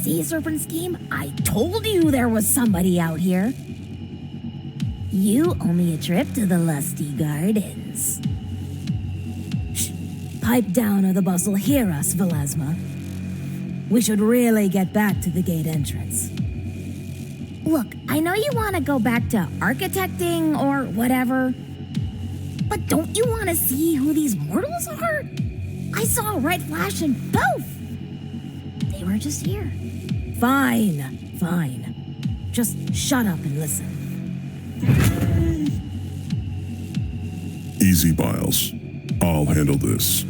See, Serpent Scheme? I told you there was somebody out here. You owe me a trip to the Lusty Gardens. Shh. Pipe down or the boss will hear us, Velasma. We should really get back to the gate entrance. Look, I know you want to go back to architecting or whatever, but don't you want to see who these mortals are? I saw a red flash in both. They were just here. Fine, fine. Just shut up and listen. Easy, Biles. I'll handle this.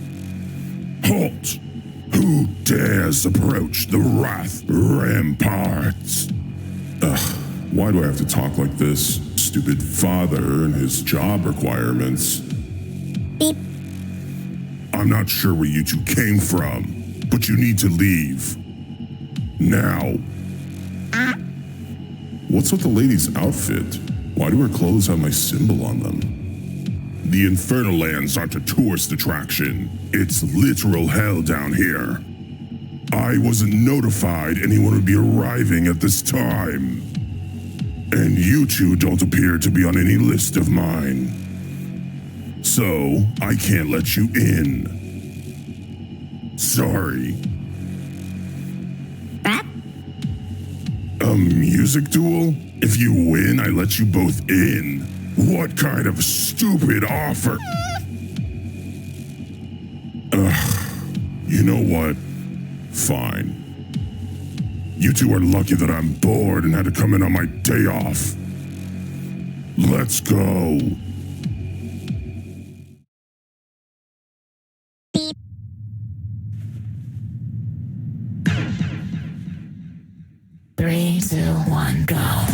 Halt! Who dares approach the Wrath ramparts? Ugh, why do I have to talk like this? Stupid father and his job requirements. Beep. I'm not sure where you two came from, but you need to leave. Now. What's with the lady's outfit? Why do her clothes have my symbol on them? The Infernal Lands aren't a tourist attraction. It's literal hell down here. I wasn't notified anyone would be arriving at this time. And you two don't appear to be on any list of mine. So, I can't let you in. Sorry. A music duel? If you win, I let you both in. What kind of stupid offer? Ugh. You know what? Fine. You two are lucky that I'm bored and had to come in on my day off. Let's go. Beep. 3, 2, 1, go.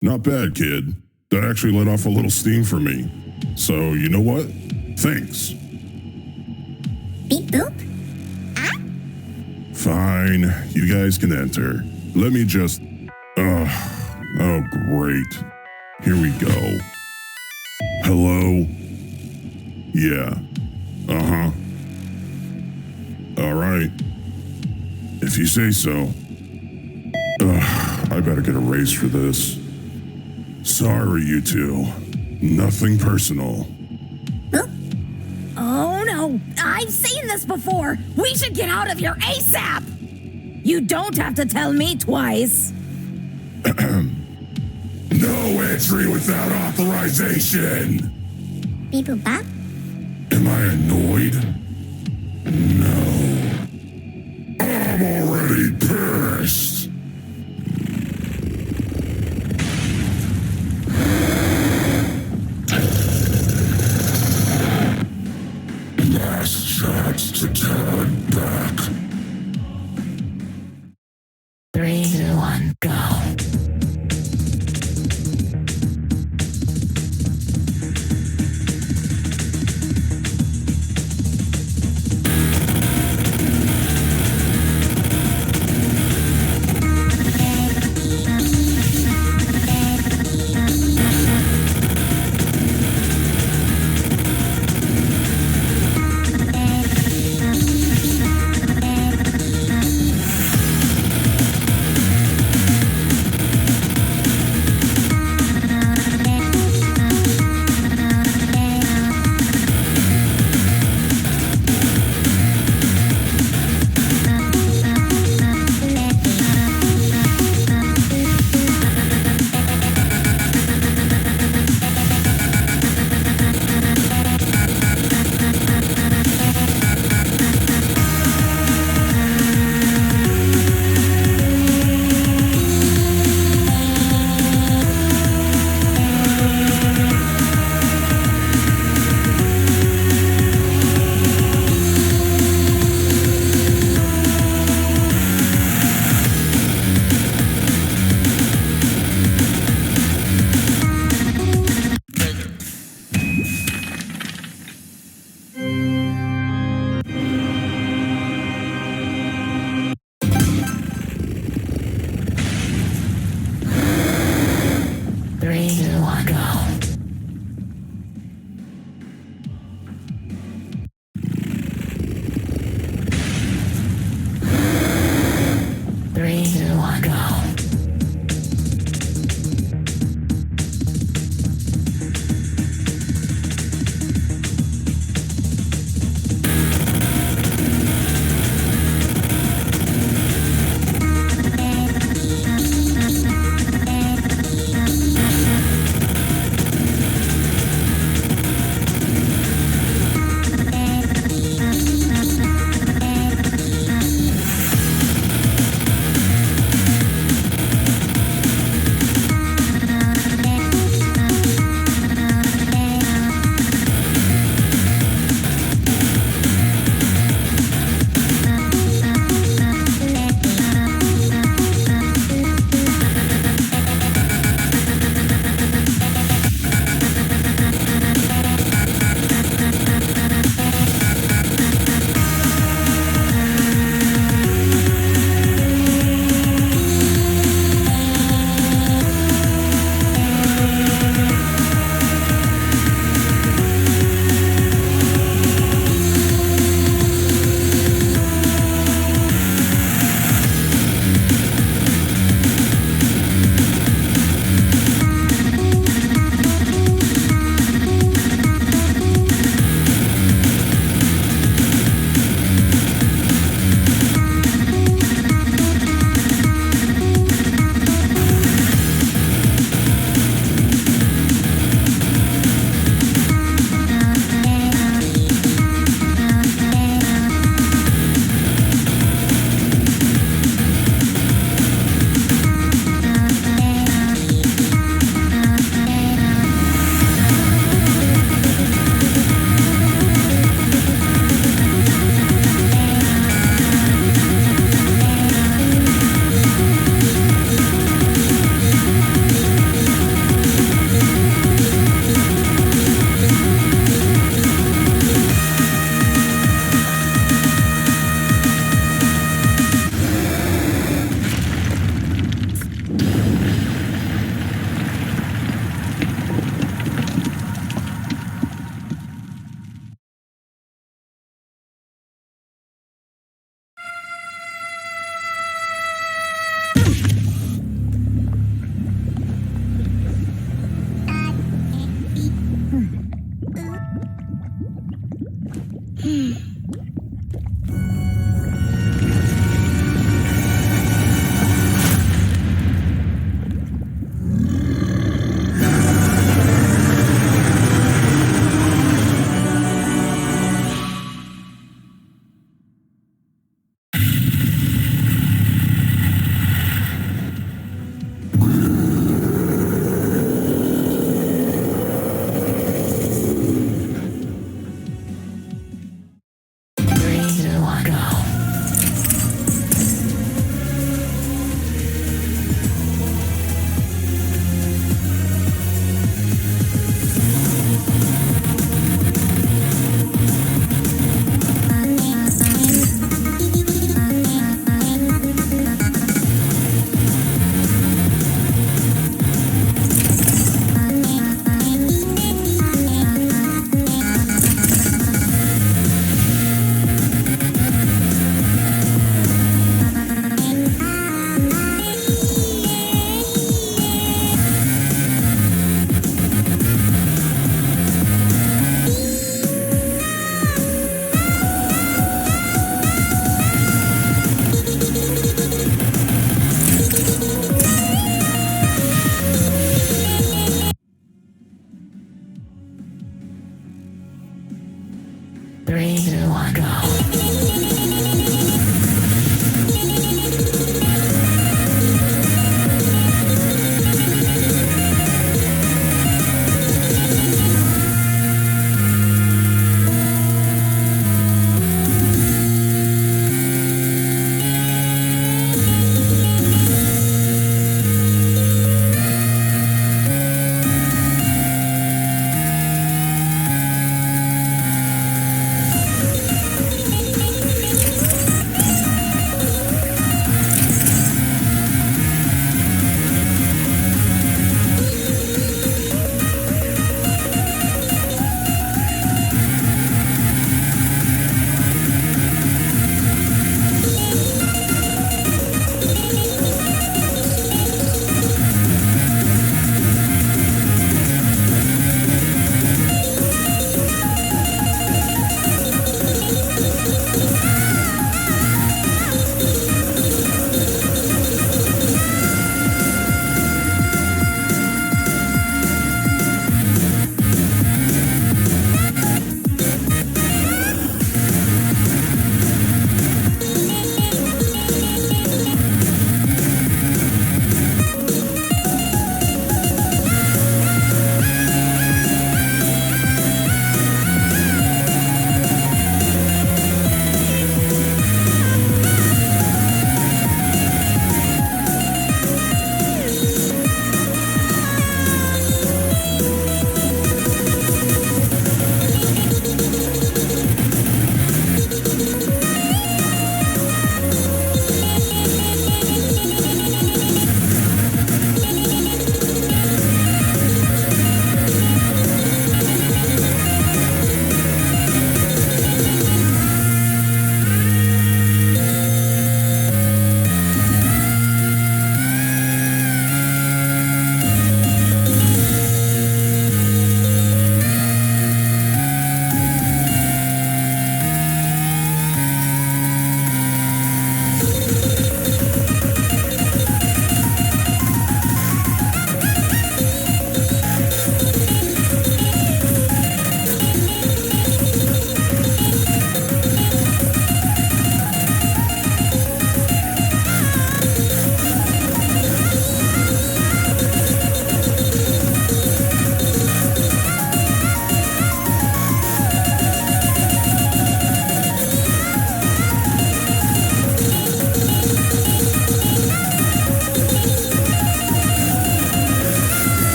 Not bad, kid. That actually let off a little steam for me. So, you know what? Thanks. Beep boop. Fine, you guys can enter. Let me just... oh, great. Here we go. Hello? Yeah. Uh-huh. All right. If you say so. I better get a raise for this. Sorry, you two. Nothing personal. Oh no, I've seen this before. We should get out of here ASAP. You don't have to tell me twice. No entry without authorization. Beep boop bop. Am I annoyed? No. I'm already pissed. Last chance to turn back. 3, 2, 1, go.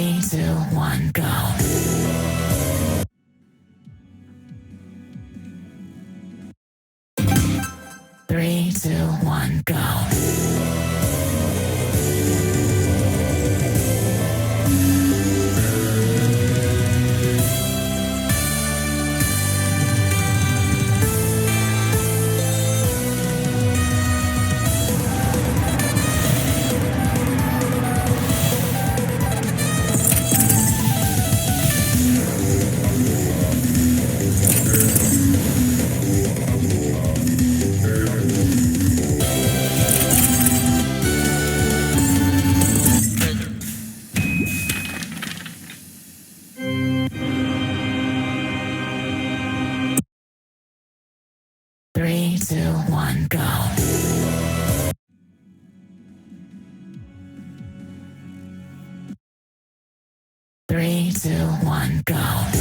3, 2, 1, go. 3, 2, 1, go. 3, 2, 1, go. 3, 2, 1, go. 3,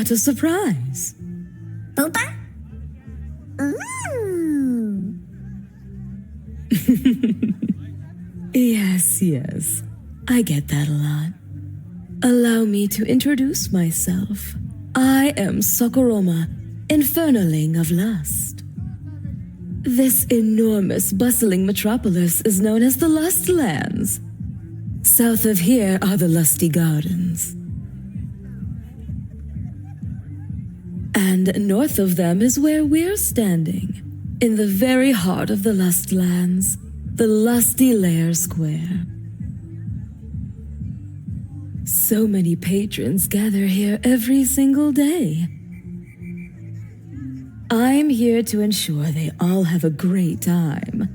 want a surprise? Boopa? Ooh. Yes. I get that a lot. Allow me to introduce myself. I am Sokoroma, Infernaling of Lust. This enormous, bustling metropolis is known as the Lustlands. South of here are the Lusty Gardens. And north of them is where we're standing, in the very heart of the Lustlands, the Lusty Lair Square. So many patrons gather here every single day. I'm here to ensure they all have a great time.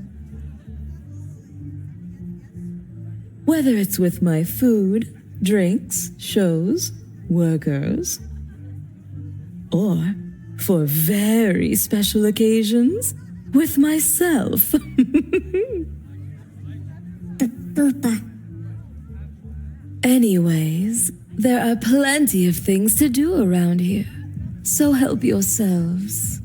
Whether it's with my food, drinks, shows, workers, or, for very special occasions, with myself. Boopa. Anyways, there are plenty of things to do around here, so help yourselves.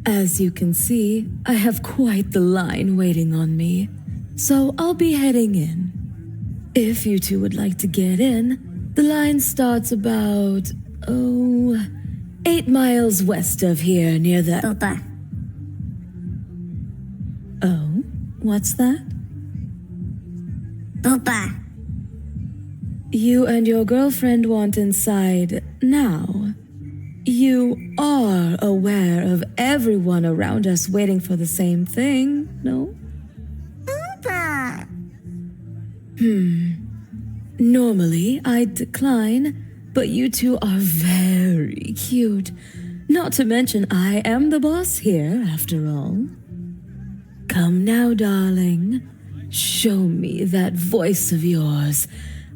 As you can see, I have quite the line waiting on me, so I'll be heading in. If you two would like to get in, the line starts about, 8 miles west of here near the... Boopa. Oh, what's that? Boopa. You and your girlfriend want inside now. You are aware of everyone around us waiting for the same thing, no? Boopa. Normally, I'd decline, but you two are very cute. Not to mention, I am the boss here, after all. Come now, darling. Show me that voice of yours.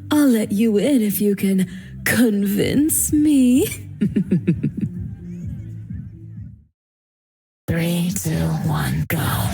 I'll let you in if you can convince me. 3, 2, 1, go.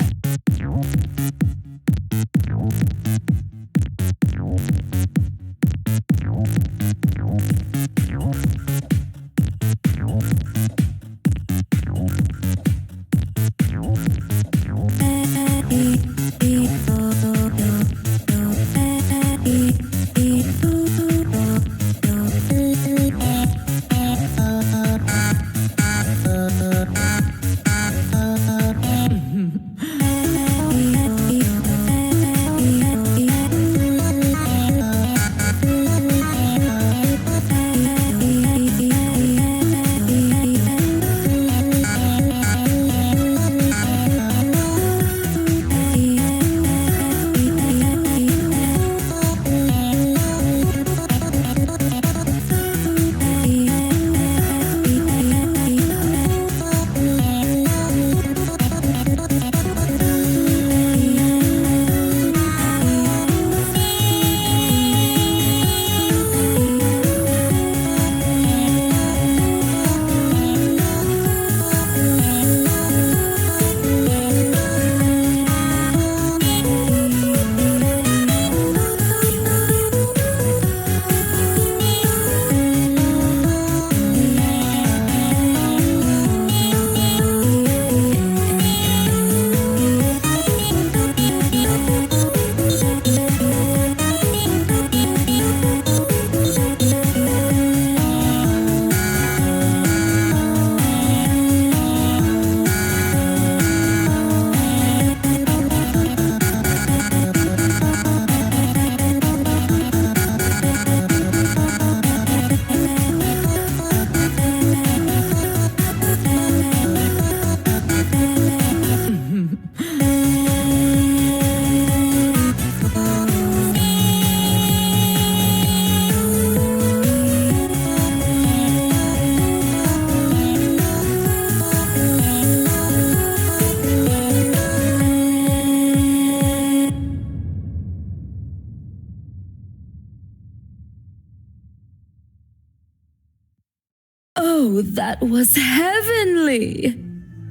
Oh, that was heavenly!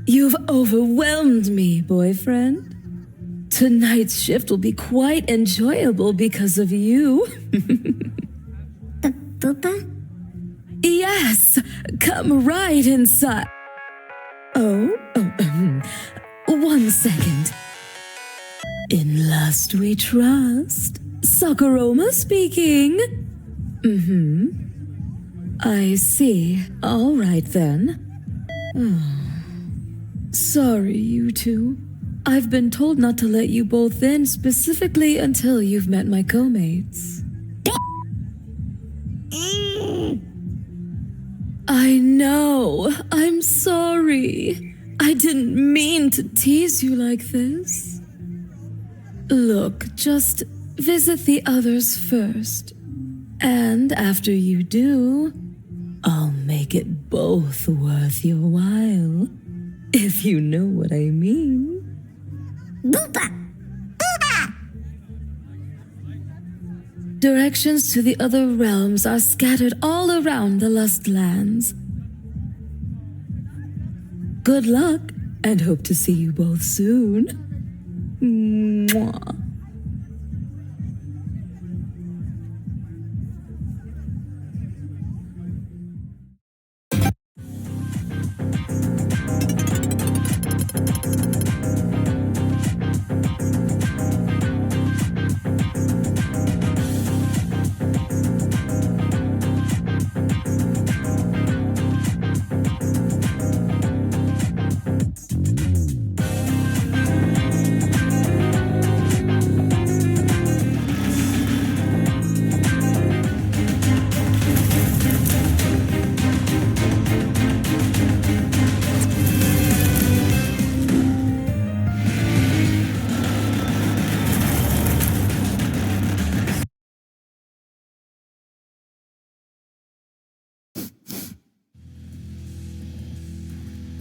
You've overwhelmed me, boyfriend. Tonight's shift will be quite enjoyable because of you. Boopa? Yes, come right inside. Oh, 1 second. In lust we trust. Sakuroma speaking. I see. All right then. Sorry, you two. I've been told not to let you both in specifically until you've met my co-mates. I know. I'm sorry. I didn't mean to tease you like this. Look, just visit the others first. And after you do, I'll make it both worth your while. If you know what I mean. Boopa! Boopa! Directions to the other realms are scattered all around the Lust Lands. Good luck, and hope to see you both soon. Mwah.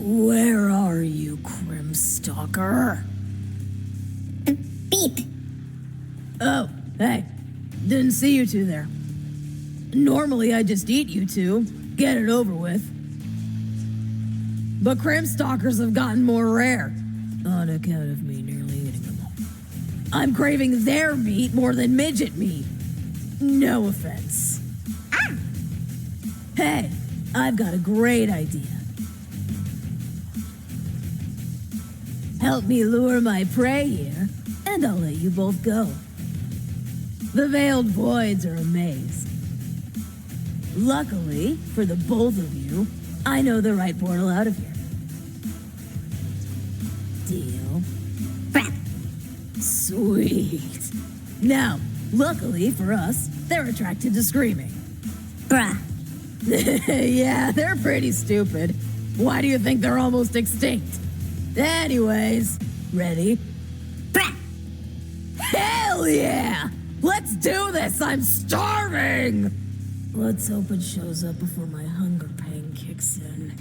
Where are you, Crimstalker? Beep. Oh, hey. Didn't see you two there. Normally I just eat you two, get it over with. But Crimstalkers have gotten more rare, on account of me nearly eating them all. I'm craving their meat more than midget meat. No offense. Ah. Hey, I've got a great idea. Help me lure my prey here, and I'll let you both go. The Veiled Voids are a maze. Luckily, for the both of you, I know the right portal out of here. Deal? Crap. Sweet. Now, luckily for us, they're attracted to screaming. Bruh. Yeah, they're pretty stupid. Why do you think they're almost extinct? Anyways, ready? Bruh. Hell yeah! Let's do this! I'm starving! Let's hope it shows up before my hunger pain kicks in.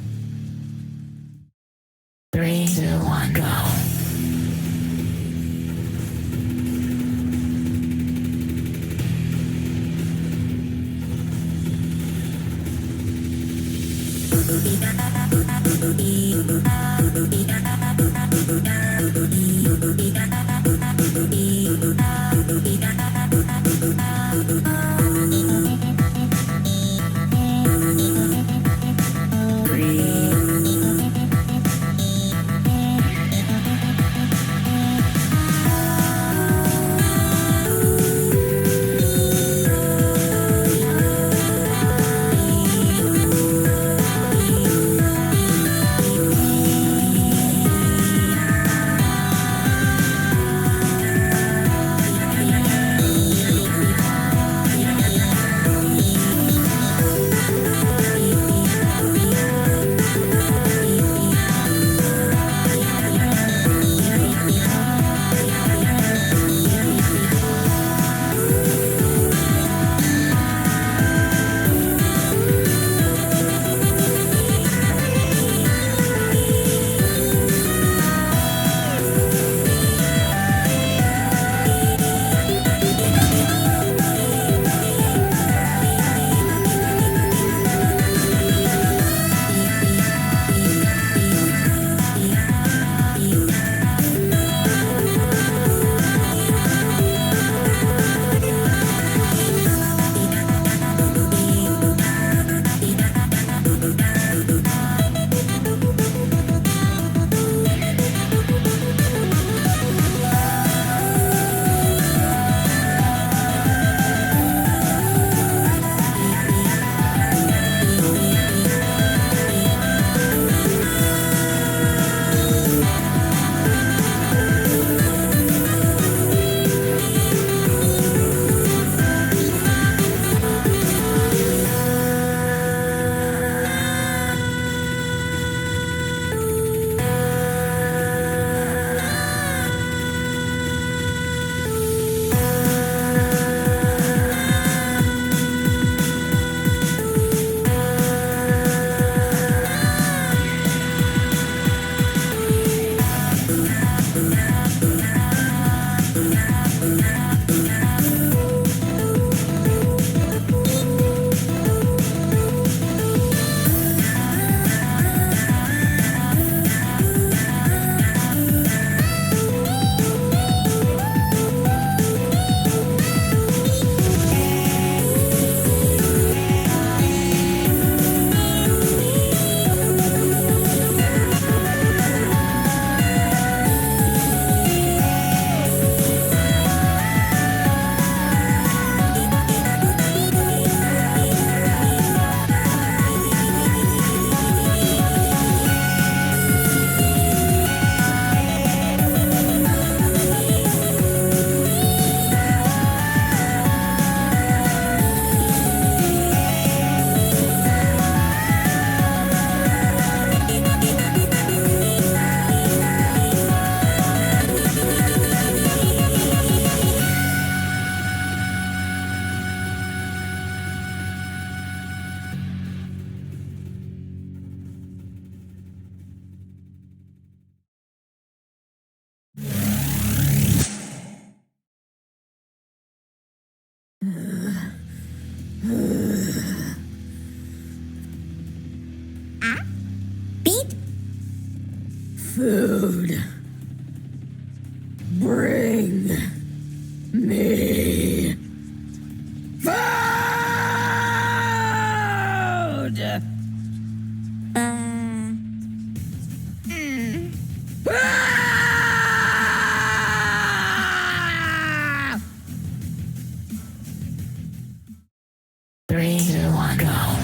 3, 2, 1, go. Beat? Food. Bring me food! Ah! 3, 2, 1, go.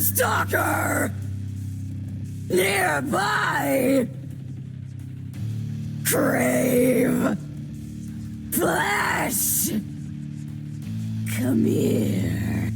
stalker! Nearby! Crave! Flesh! Come here.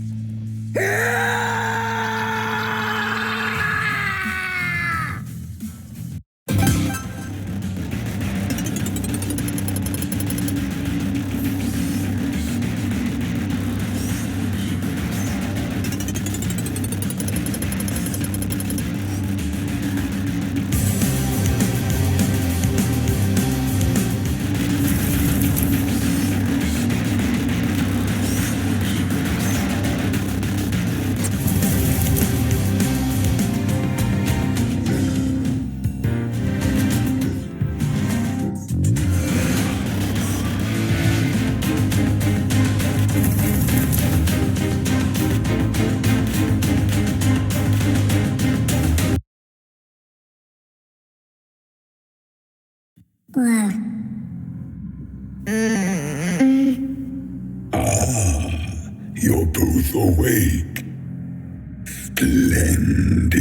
You're both awake. Splendid.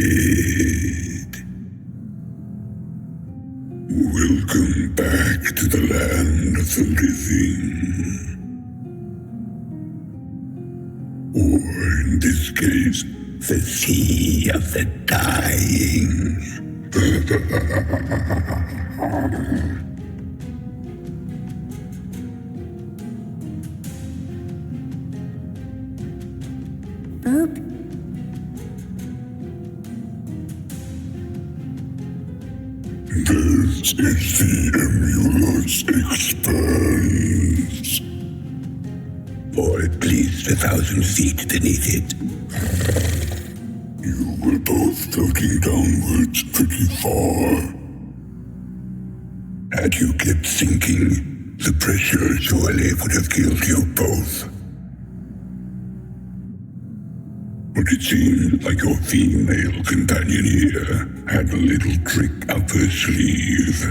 Welcome back to the land of the living. Or in this case, the sea of the dying. Boop. This is the Emulous Expanse. Or at least 1,000 feet beneath it. You were both floating downwards pretty far. Had you kept sinking, the pressure surely would have killed you both. But it seemed like your female companion here had a little trick up her sleeve.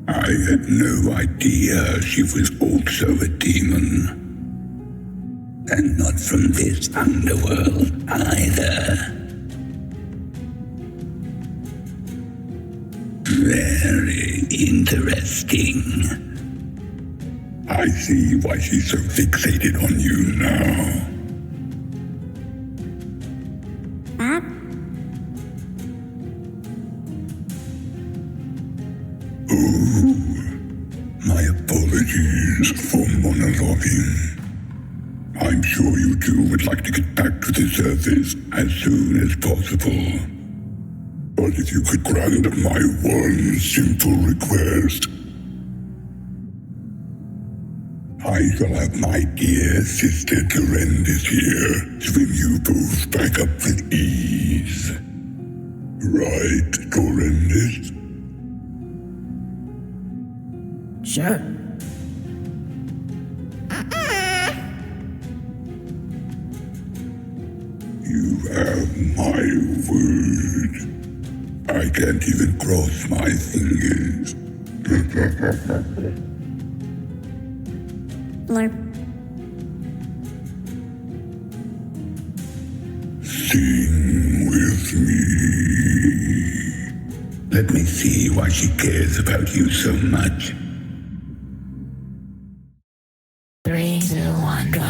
I had no idea she was also a demon. And not from this underworld either. Very interesting. I see why she's so fixated on you now. Oh, my apologies for monologuing. I'm sure you two would like to get back to the surface as soon as possible. But if you could grant my one simple request, I shall have my dear sister Durandus here swim you both back up with ease. Right, Durandus? Sure. You have my word. I can't even cross my fingers. Blurp. Sing with me. Let me see why she cares about you so much. 3, 2, 1, go.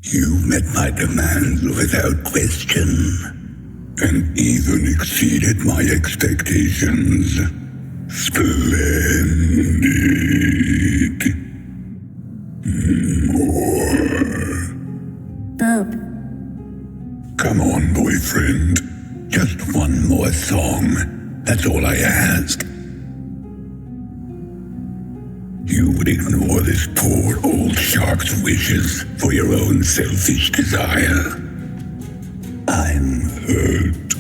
You met my demands without question, and even exceeded my expectations. Splendid. More. Boop. Come on, boyfriend. Just one more song. That's all I ask. You would ignore this poor old shark's wishes for your own selfish desire. I'm hurt.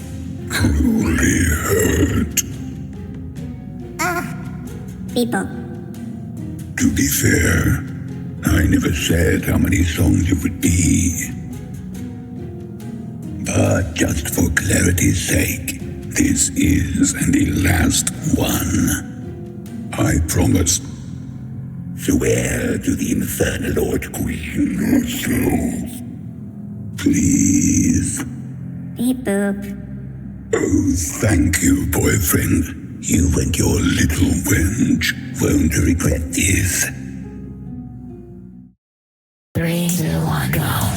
Truly hurt. People. To be fair, I never said how many songs it would be. But just for clarity's sake, this is the last one. I promise. Swear to the Infernal Lord Queen herself. Please. Beep boop. Oh, thank you, boyfriend. You and your little wench won't regret this. 3, 2, 1, go.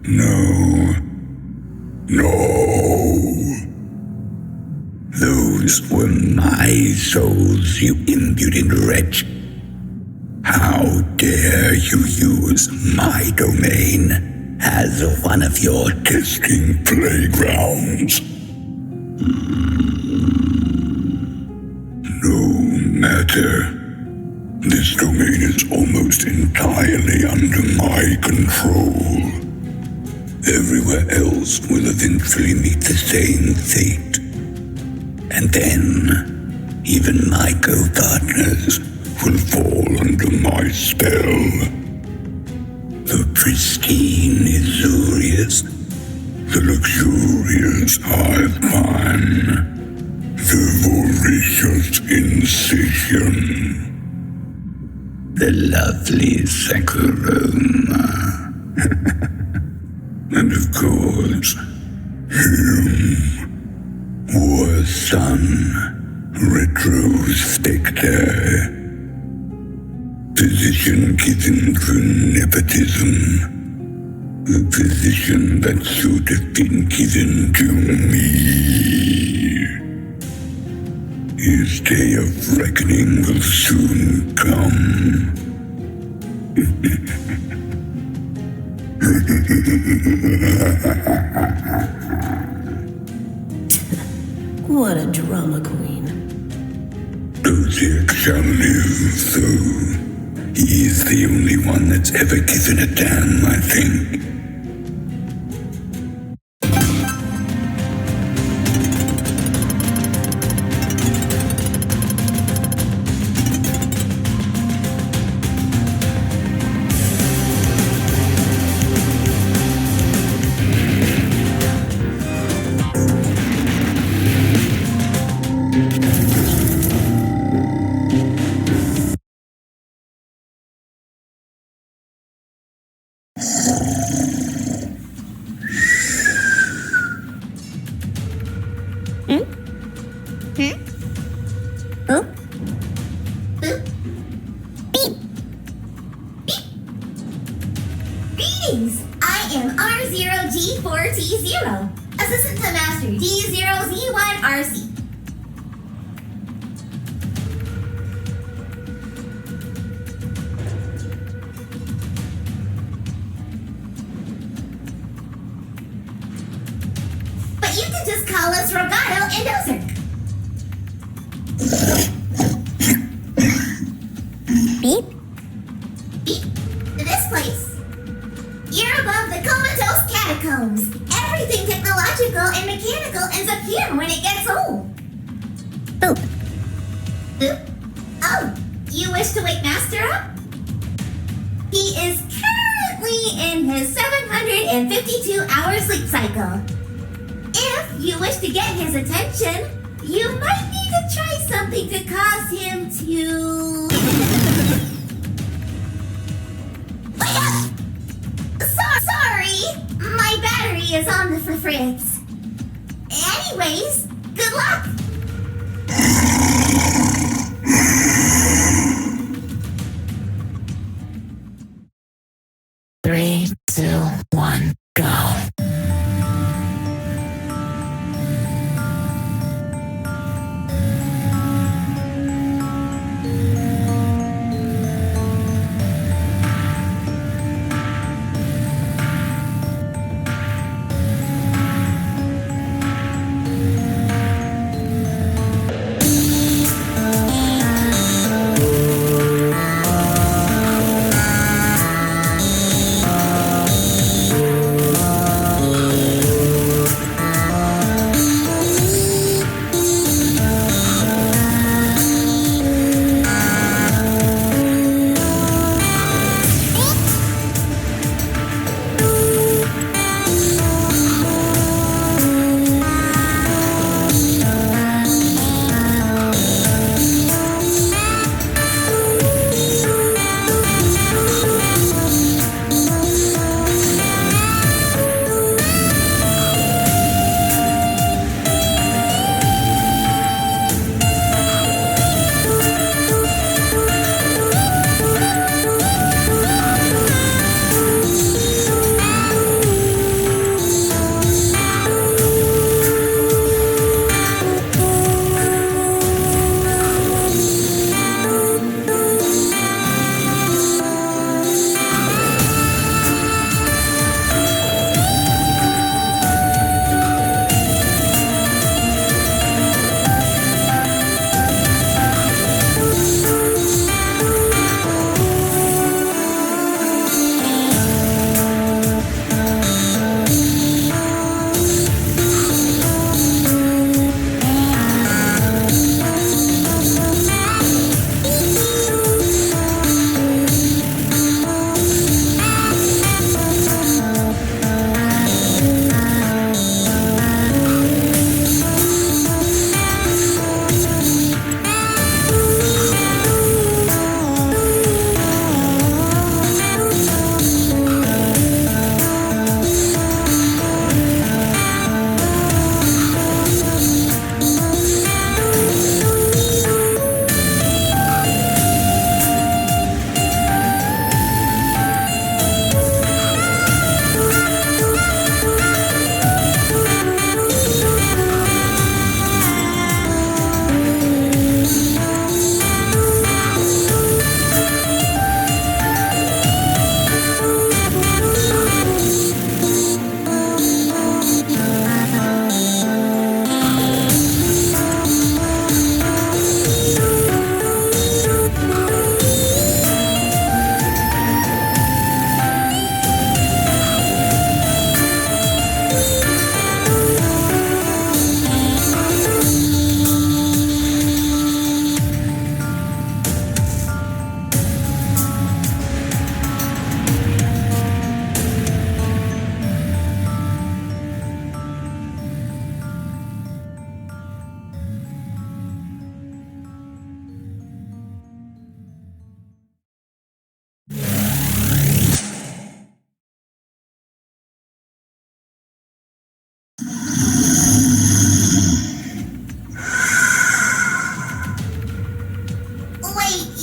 No. Those were my souls, you impudent wretch. How dare you use my domain as one of your testing playgrounds? No matter. This domain is almost entirely under my control. Everywhere else will eventually meet the same fate. And then, even my co-partners will fall under my spell. The pristine Isurious, the luxurious Hive-Mind, the voracious Incision, the lovely Sakuroma, and of course, him, War Son, RetroSpecter. Position given through nepotism. The position that should have been given to me. His day of reckoning will soon come. What a drama queen. Grassjeak shall live, though. He's the only one that's ever given a damn, I think. Greetings! I am R0G4T0, Assistant to Master D0Z1RC. But you can just call us Rogato and Ozark. Beep. Beep. This place. You're above the comatose catacombs. Everything technological and mechanical ends up here when it gets old. Boop. Boop? Oh, you wish to wake Master up? He is currently in his 752-hour sleep cycle. If you wish to get his attention, you might need to try something to cause him to... Wake up! Sorry, my battery is on the fritz. Anyways, good luck! 3, 2, 1, go.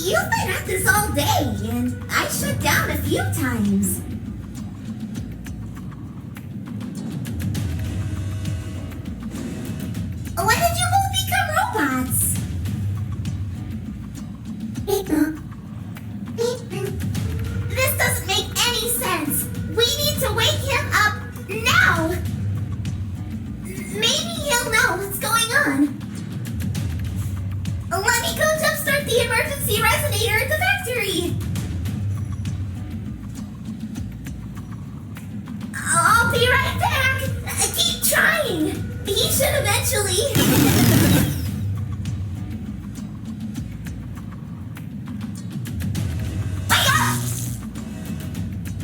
You've been at this all day, and I shut down a few times. When did you both become robots? Beep boop. Beep boop. This doesn't make any sense. We need to wake him up now. Maybe he'll know what's going on. Let me go jumpstart the emergency resonator at the factory. I'll be right back. Keep trying. He should eventually.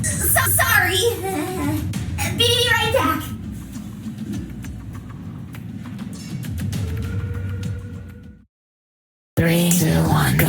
So sorry. Be right back. Three, two, one, go.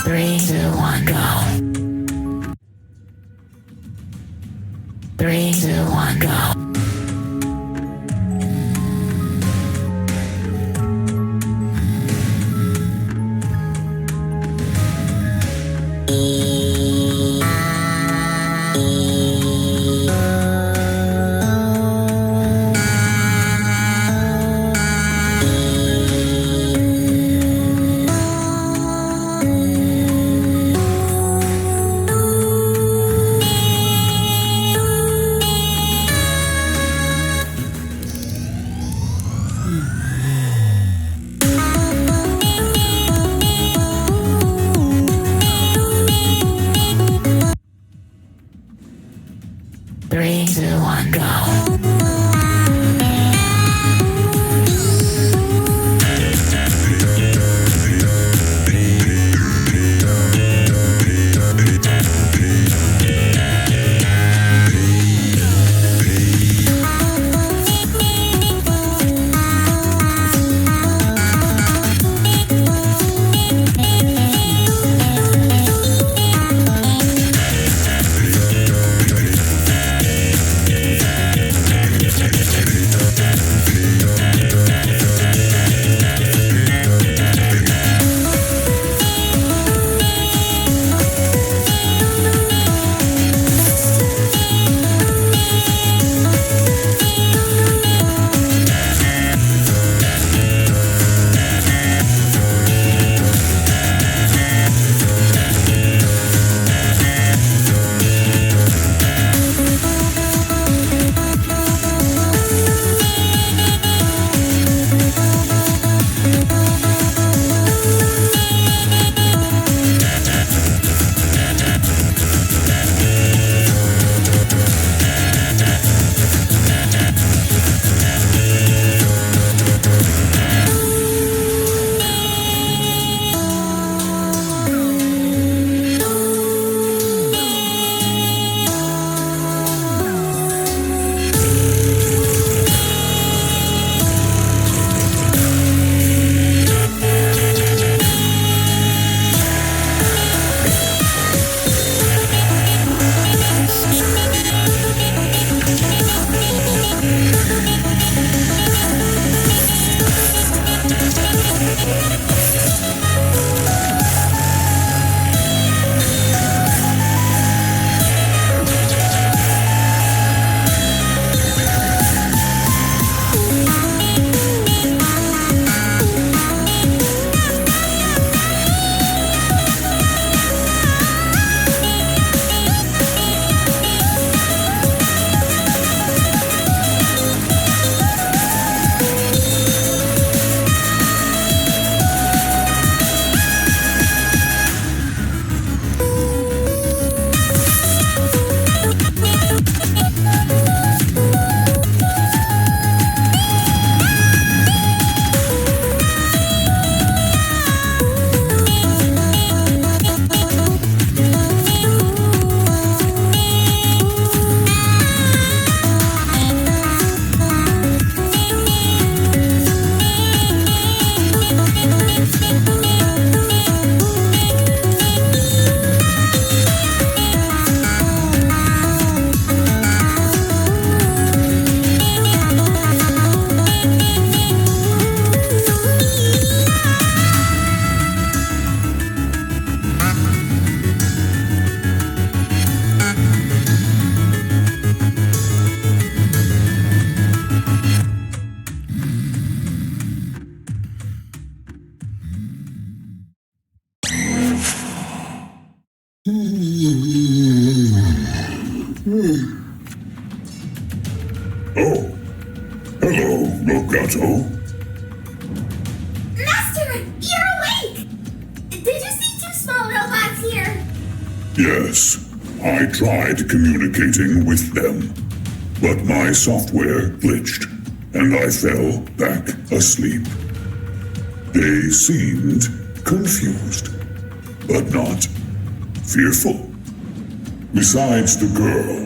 Three, two, one, go. Three, two, one, go. Three, two, one, go. Oh. Hello, Logato. Master, you're awake! Did you see two small robots here? Yes, I tried communicating with them, but my software glitched, and I fell back asleep. They seemed confused, but not fearful. Besides the girl,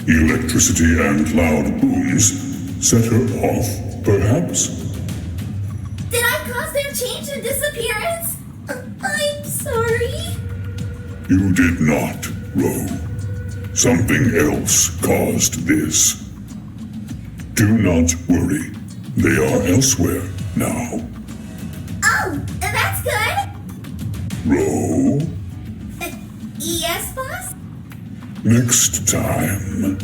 electricity and loud booms set her off, perhaps? Did I cause their change and disappearance? I'm sorry. You did not, Ro. Something else caused this. Do not worry. They are elsewhere now. Oh, that's good. Ro, Yes, boss? next time,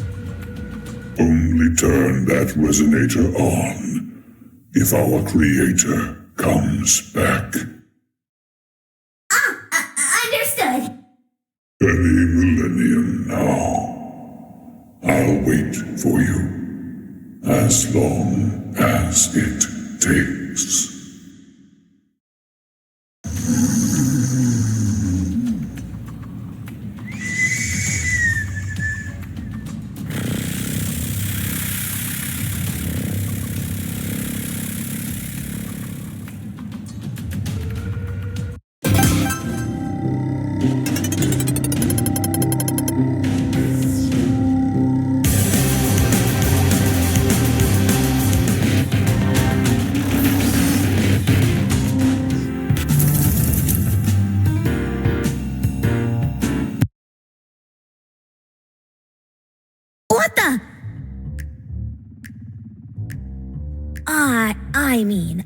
only turn that resonator on if our creator comes back. Understood. Any millennium now. I'll wait for you as long as it takes. What the? I mean,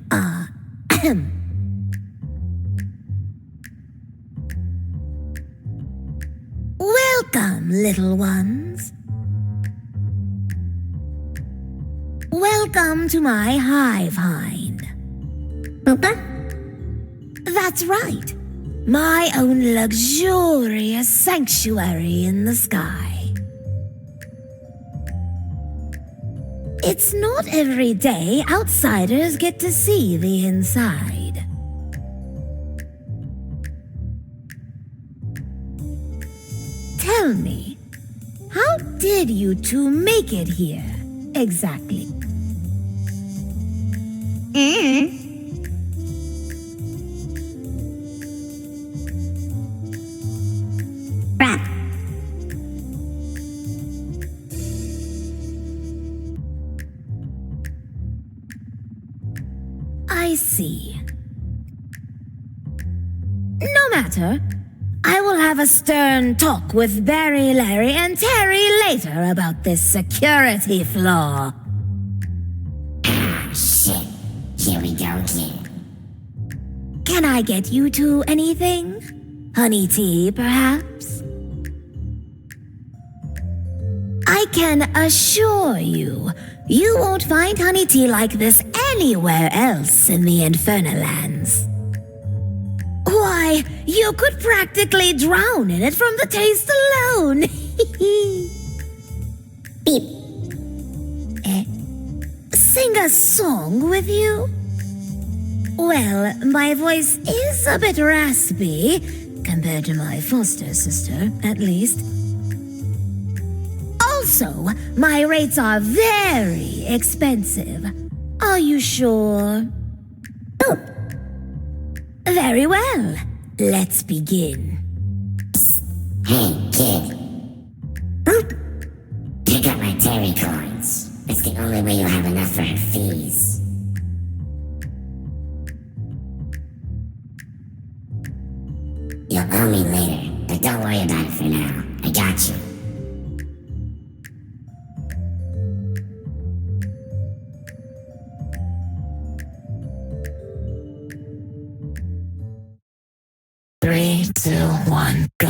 Welcome, little ones. Welcome to my hive hind. Poopa? That's right. My own luxurious sanctuary in the sky. It's not every day outsiders get to see the inside. Tell me, how did you two make it here, exactly? Crap. I see. No matter. I will have a stern talk with Barry, Larry, and Terry later about this security flaw. Ah, shit. Here we go again. Can I get you two anything? Honey tea, perhaps? I can assure you, you won't find honey tea like this anywhere else in the Infernal Lands. Why, you could practically drown in it from the taste alone. Beep. Sing a song with you? Well, my voice is a bit raspy, compared to my foster sister, at least. Also, my rates are very expensive. Are you sure? Oh. Very well. Let's begin. Hey, kid. Boop. Pick up my Terry coins. It's the only way you'll have enough for her fees. You'll owe me later, but don't worry about it for now. I got you. Three, two, one, go.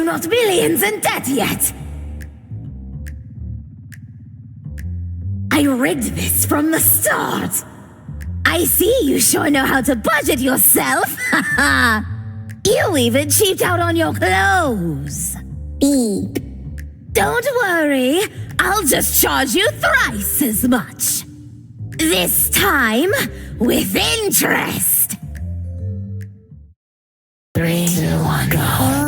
not billions in debt yet. I rigged this from the start. I see you sure know how to budget yourself. You even cheaped out on your clothes. Beep. Don't worry, I'll just charge you thrice as much. This time, with interest. 3, 2, 1, go.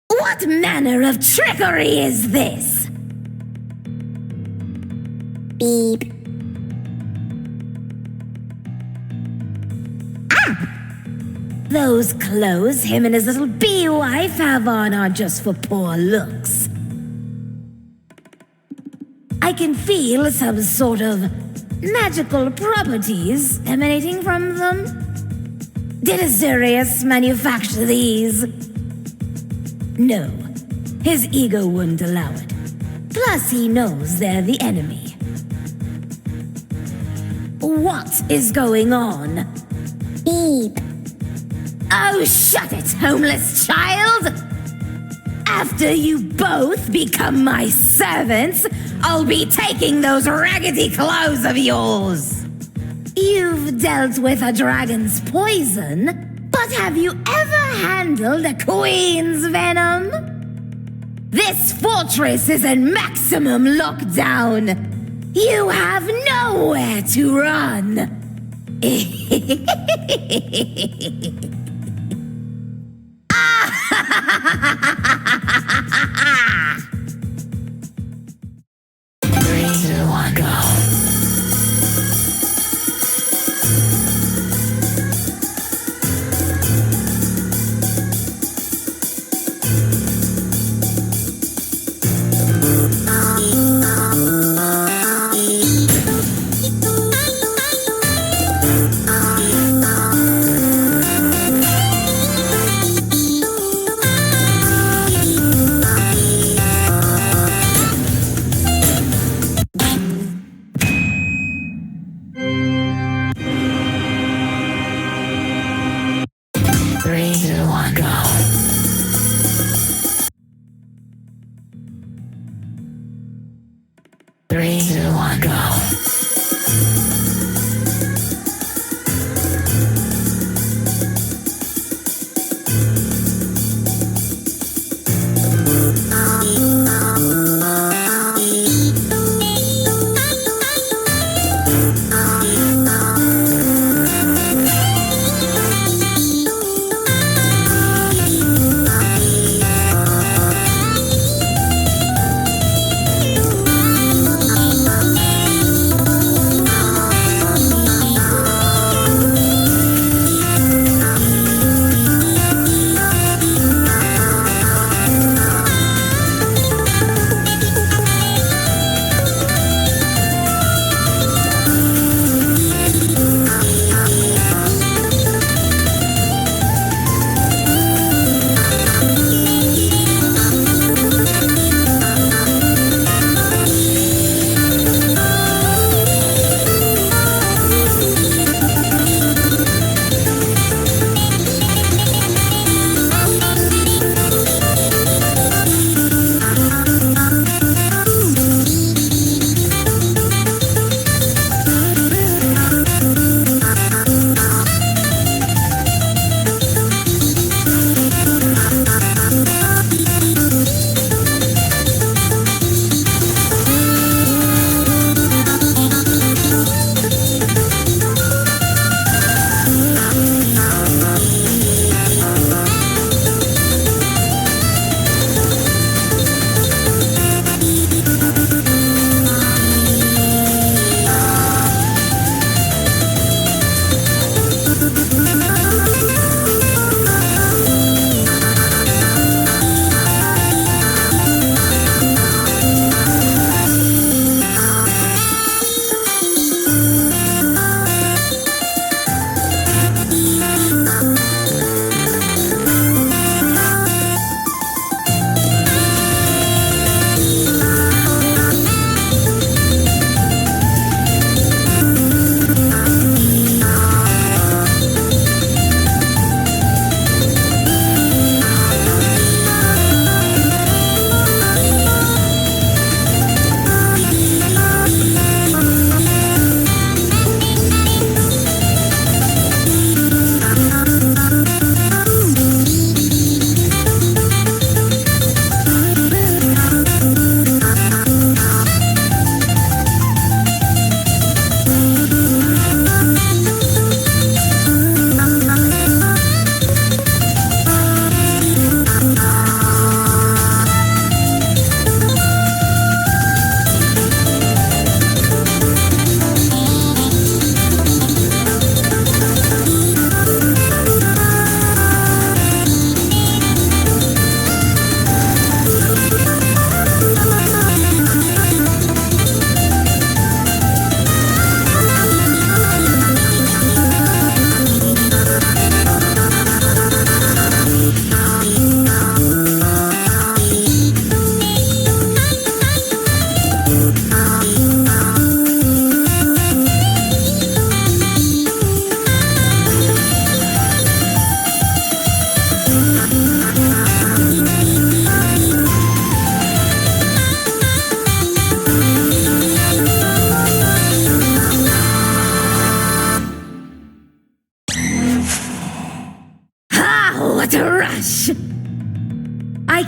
What manner of trickery is this? Beep. Those clothes him and his little bee wife have on are just for poor looks. I can feel some sort of magical properties emanating from them. Did Azurius manufacture these? No, his ego wouldn't allow it. Plus, he knows they're the enemy. What is going on? Beep. Oh, shut it, homeless child! After you both become my servants, I'll be taking those raggedy clothes of yours. You've dealt with a dragon's poison, but have you ever handled a queen's venom? This fortress is in maximum lockdown. You have nowhere to run. 3, 2, 1, go.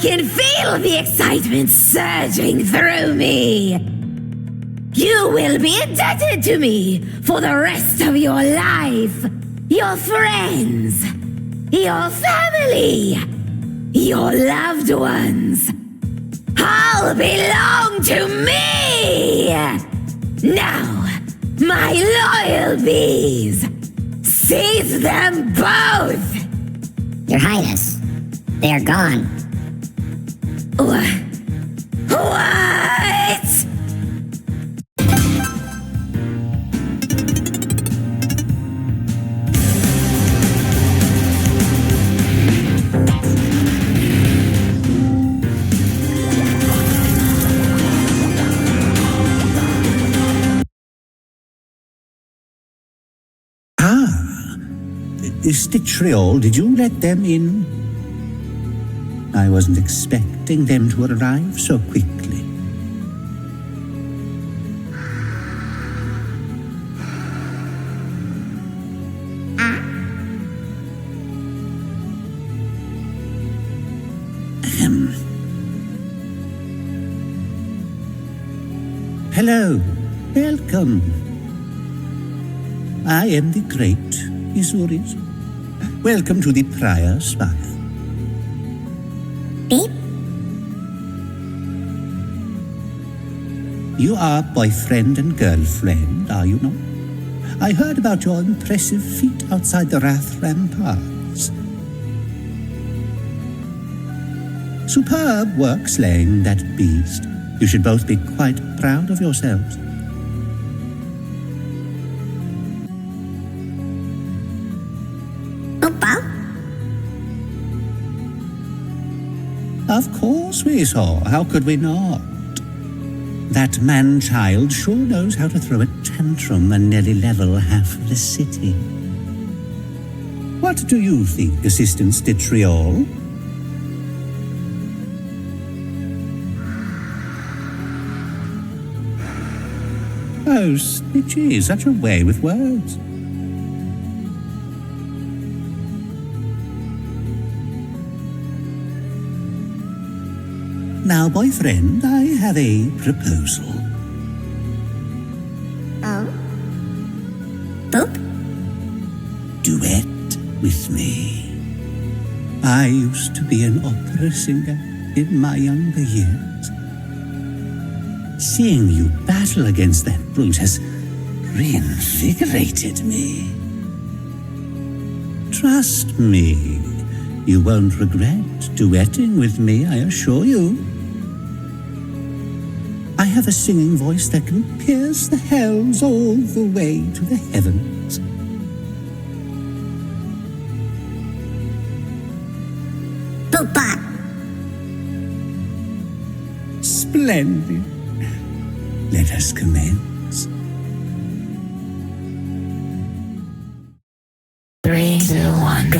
can feel the excitement surging through me. You will be indebted to me for the rest of your life. Your friends, your family, your loved ones all belong to me. Now, my loyal bees, seize them both. Your Highness, they are gone. What? Stitriol, did you let them in? I wasn't expecting them to arrive so quickly. Hello, welcome. I am the great Isuris. Welcome to the Prior Spire. Beep? You are boyfriend and girlfriend, are you not? I heard about your impressive feat outside the Wrath Ramparts. Superb work slaying that beast. You should both be quite proud of yourselves. Of course we saw. How could we not? That man-child sure knows how to throw a tantrum and nearly level half the city. What do you think, Assistant Stitriol? Oh, Snitchy, such a way with words. Now, boyfriend, I have a proposal. Oh? Boop? Duet with me. I used to be an opera singer in my younger years. Seeing you battle against that brute has reinvigorated me. Trust me, you won't regret duetting with me, I assure you. I have a singing voice that can pierce the hells all the way to the heavens. Boop-bop! Splendid. Let us commence. 3, 2, 1, go.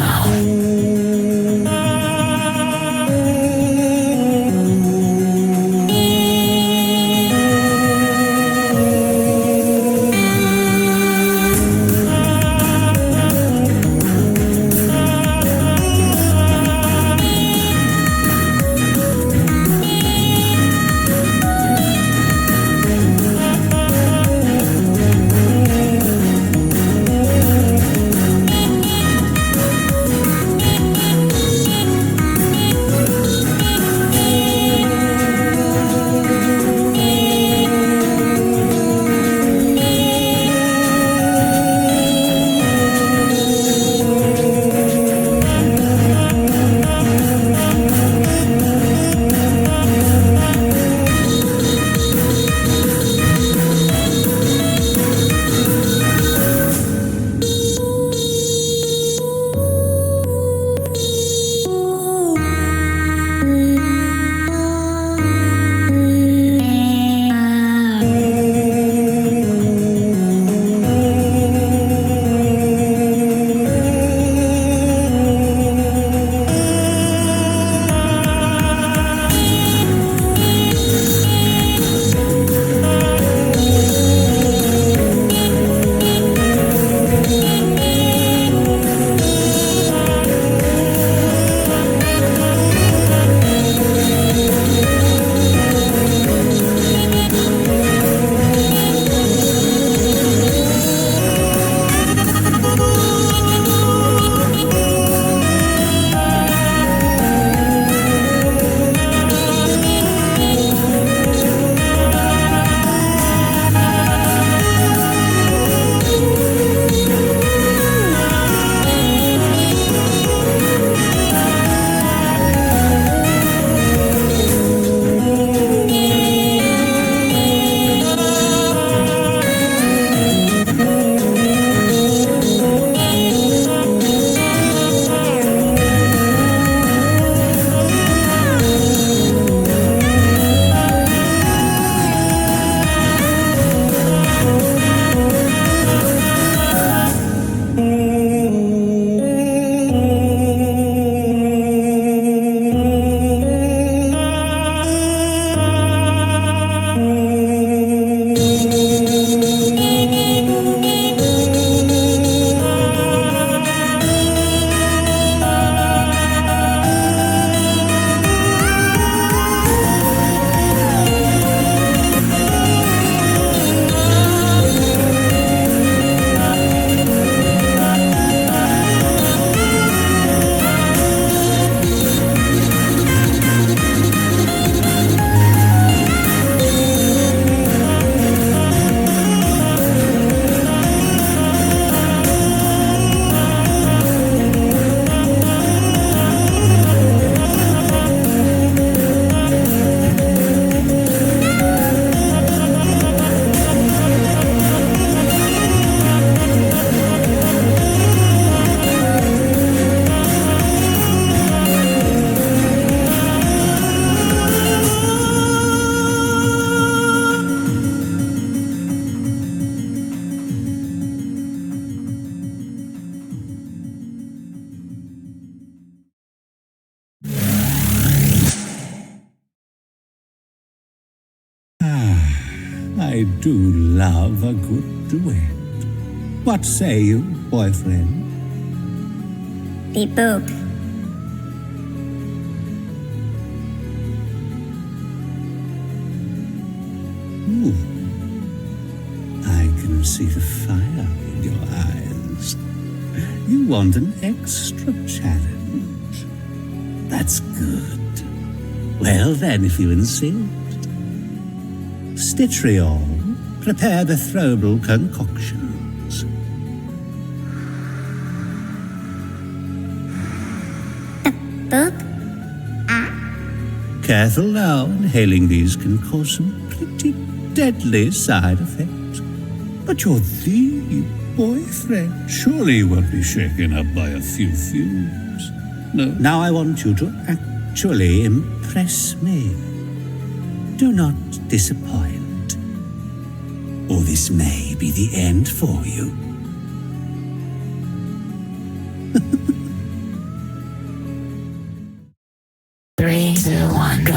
I do love a good duet. What say you, boyfriend? Beep boop. Ooh. I can see the fire in your eyes. You want an extra challenge. That's good. Well then, if you insist. Stitriol, prepare the throwable concoctions. Boop. Careful now, inhaling these can cause some pretty deadly side effects. But you're the boyfriend. Surely you won't be shaken up by a few fumes. No. Now I want you to actually impress me. Do not disappoint, or this may be the end for you. 3, 2, 1, go.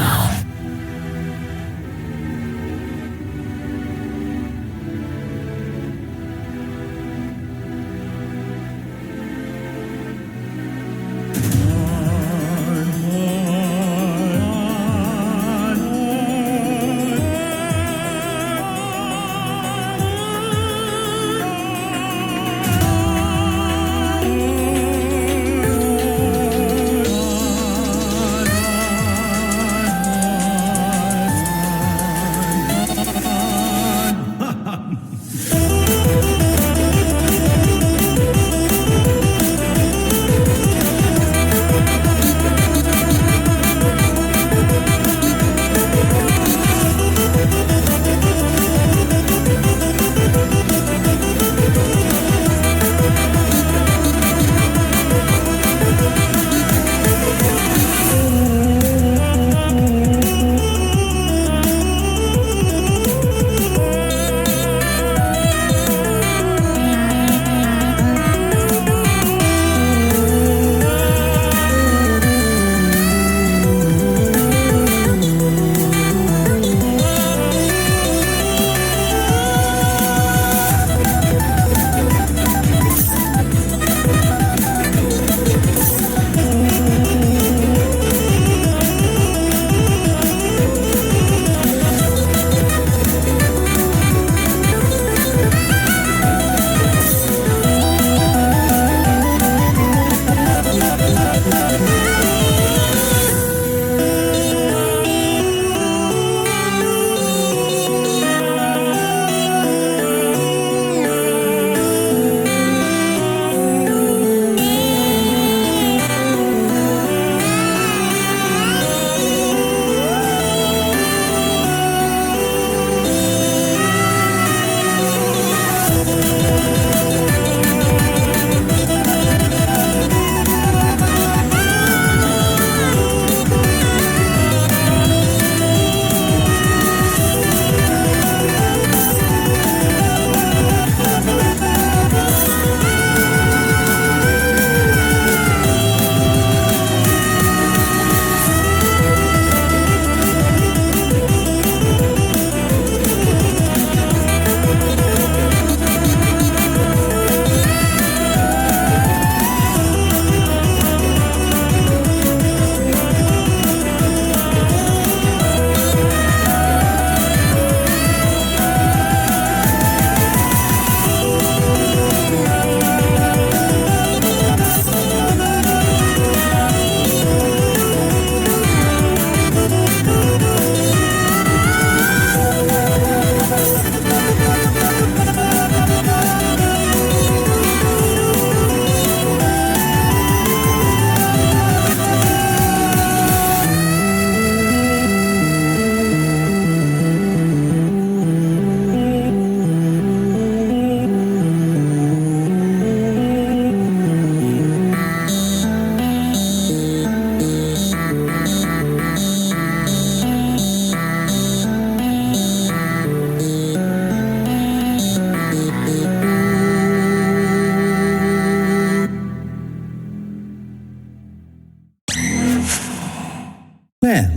Well,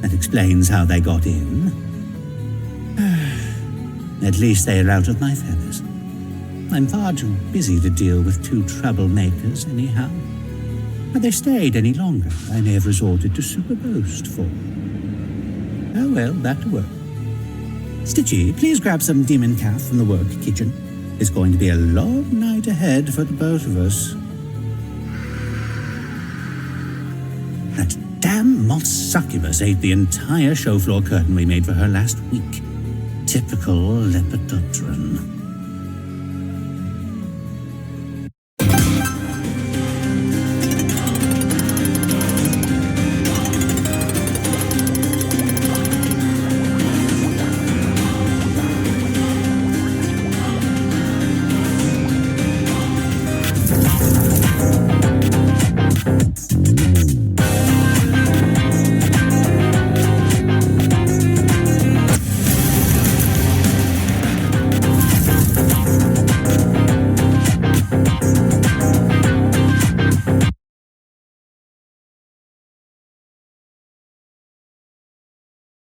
that explains how they got in. At least they are out of my feathers. I'm far too busy to deal with two troublemakers anyhow. Had they stayed any longer, I may have resorted to superpost for. Oh well, back to work. Stitchy, please grab some demon calf from the work kitchen. It's going to be a long night ahead for the both of us. That damn moth succubus ate the entire show floor curtain we made for her last week. Typical lepidopteran.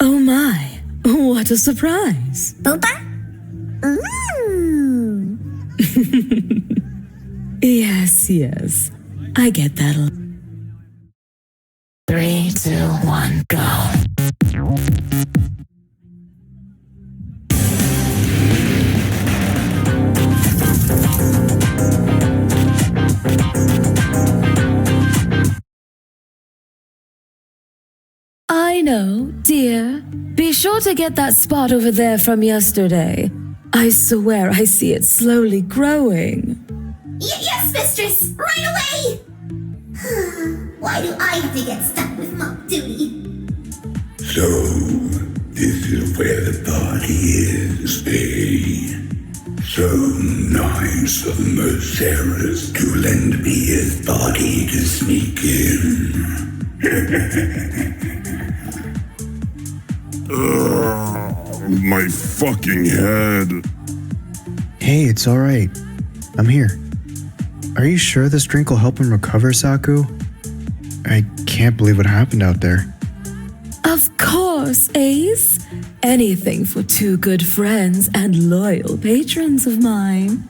Oh my, what a surprise. Booba? Ooh. Yes, I get that. 3, 2, 1, go. I know, dear. Be sure to get that spot over there from yesterday. I swear I see it slowly growing. Yes, mistress! Right away! Why do I have to get stuck with mock duty? So, this is where the party is, eh? So nice of Merceres to lend me his body to sneak in. My fucking head. Hey, it's alright. I'm here. Are you sure this drink will help him recover, Saku? I can't believe what happened out there. Of course, Ace. Anything for two good friends and loyal patrons of mine.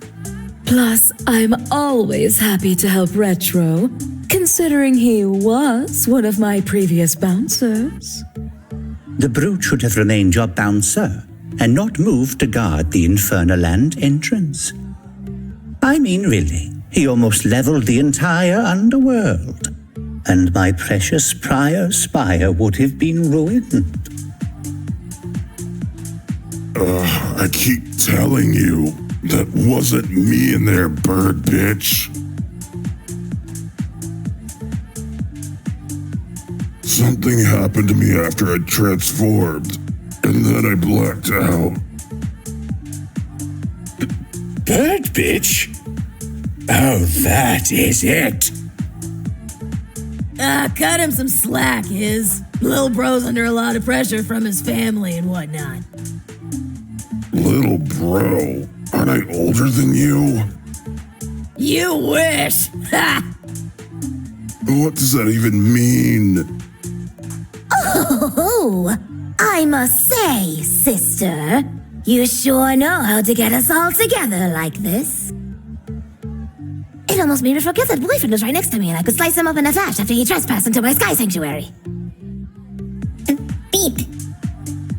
Plus, I'm always happy to help Retro, considering he was one of my previous bouncers. The brute should have remained your bouncer and not moved to guard the Infernal Land entrance. I mean, really, he almost leveled the entire underworld, and my precious prior spire would have been ruined. I keep telling you, that wasn't me in there, bird bitch. Something happened to me after I transformed, and then I blacked out. Bird bitch? Oh, that is it. Cut him some slack, Iz. Lil bro's under a lot of pressure from his family and whatnot. Little bro, aren't I older than you? You wish! Ha! What does that even mean? Oh, I must say, sister, you sure know how to get us all together like this. It almost made me forget that boyfriend was right next to me and I could slice him up in a flash after he trespassed into my sky sanctuary. Beep.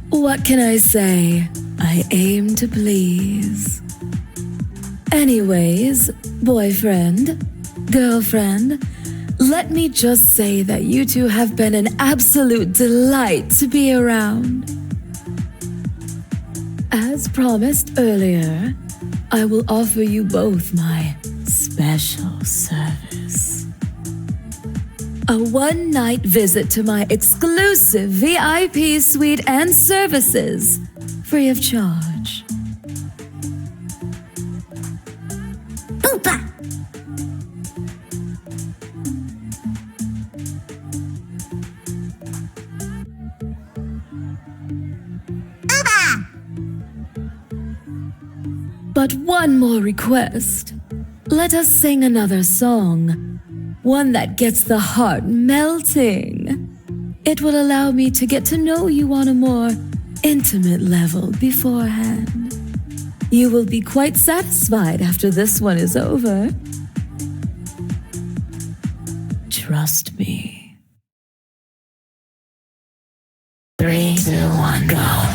What can I say? I aim to please. Anyways, boyfriend, girlfriend, let me just say that you two have been an absolute delight to be around. As promised earlier, I will offer you both my special service. A one-night visit to my exclusive VIP suite and services, free of charge. Boopa. But one more request. Let us sing another song. One that gets the heart melting. It will allow me to get to know you on a more intimate level beforehand. You will be quite satisfied after this one is over. Trust me. 3, 2, 1, go.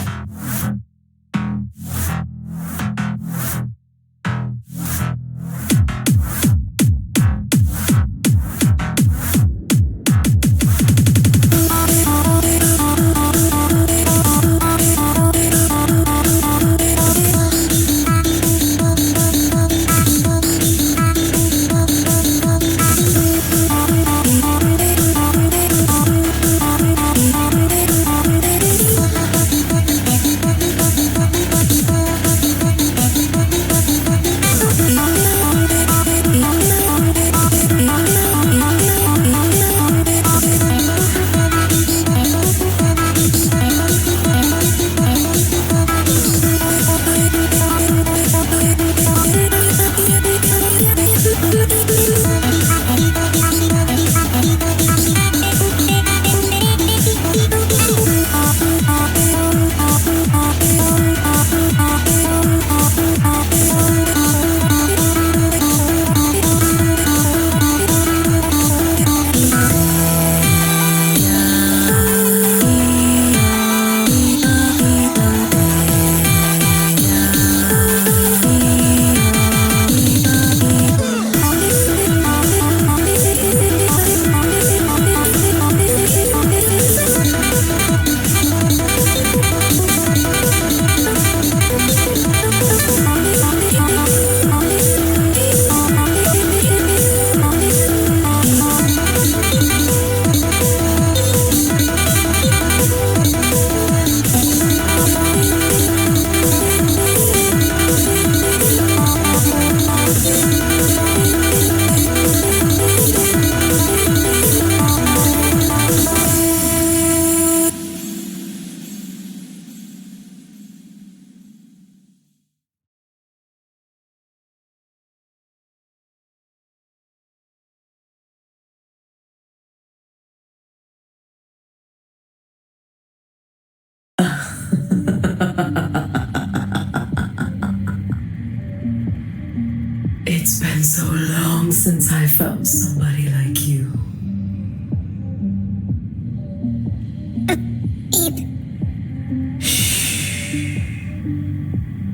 It's been so long since I found somebody like you.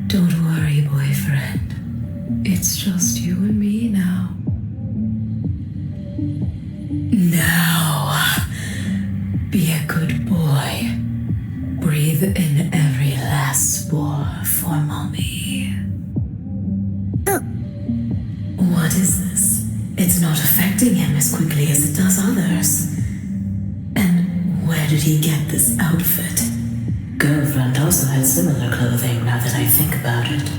Don't worry, boyfriend. It's just you and me now. Now, be a good boy. Breathe in every last spore for mommy. What is this? It's not affecting him as quickly as it does others. And where did he get this outfit? Girlfriend also has similar clothing now that I think about it.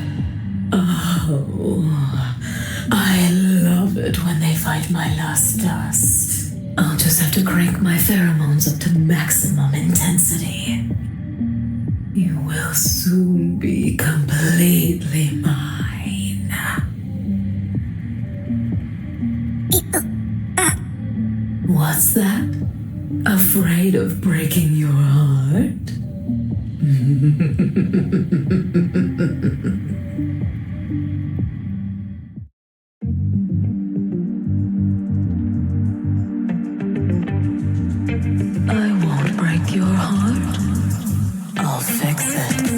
Oh, I love it when they fight my last dust. I'll just have to crank my pheromones up to maximum intensity. You will soon be completely mine. What's that? Afraid of breaking your heart? I won't break your heart. I'll fix it.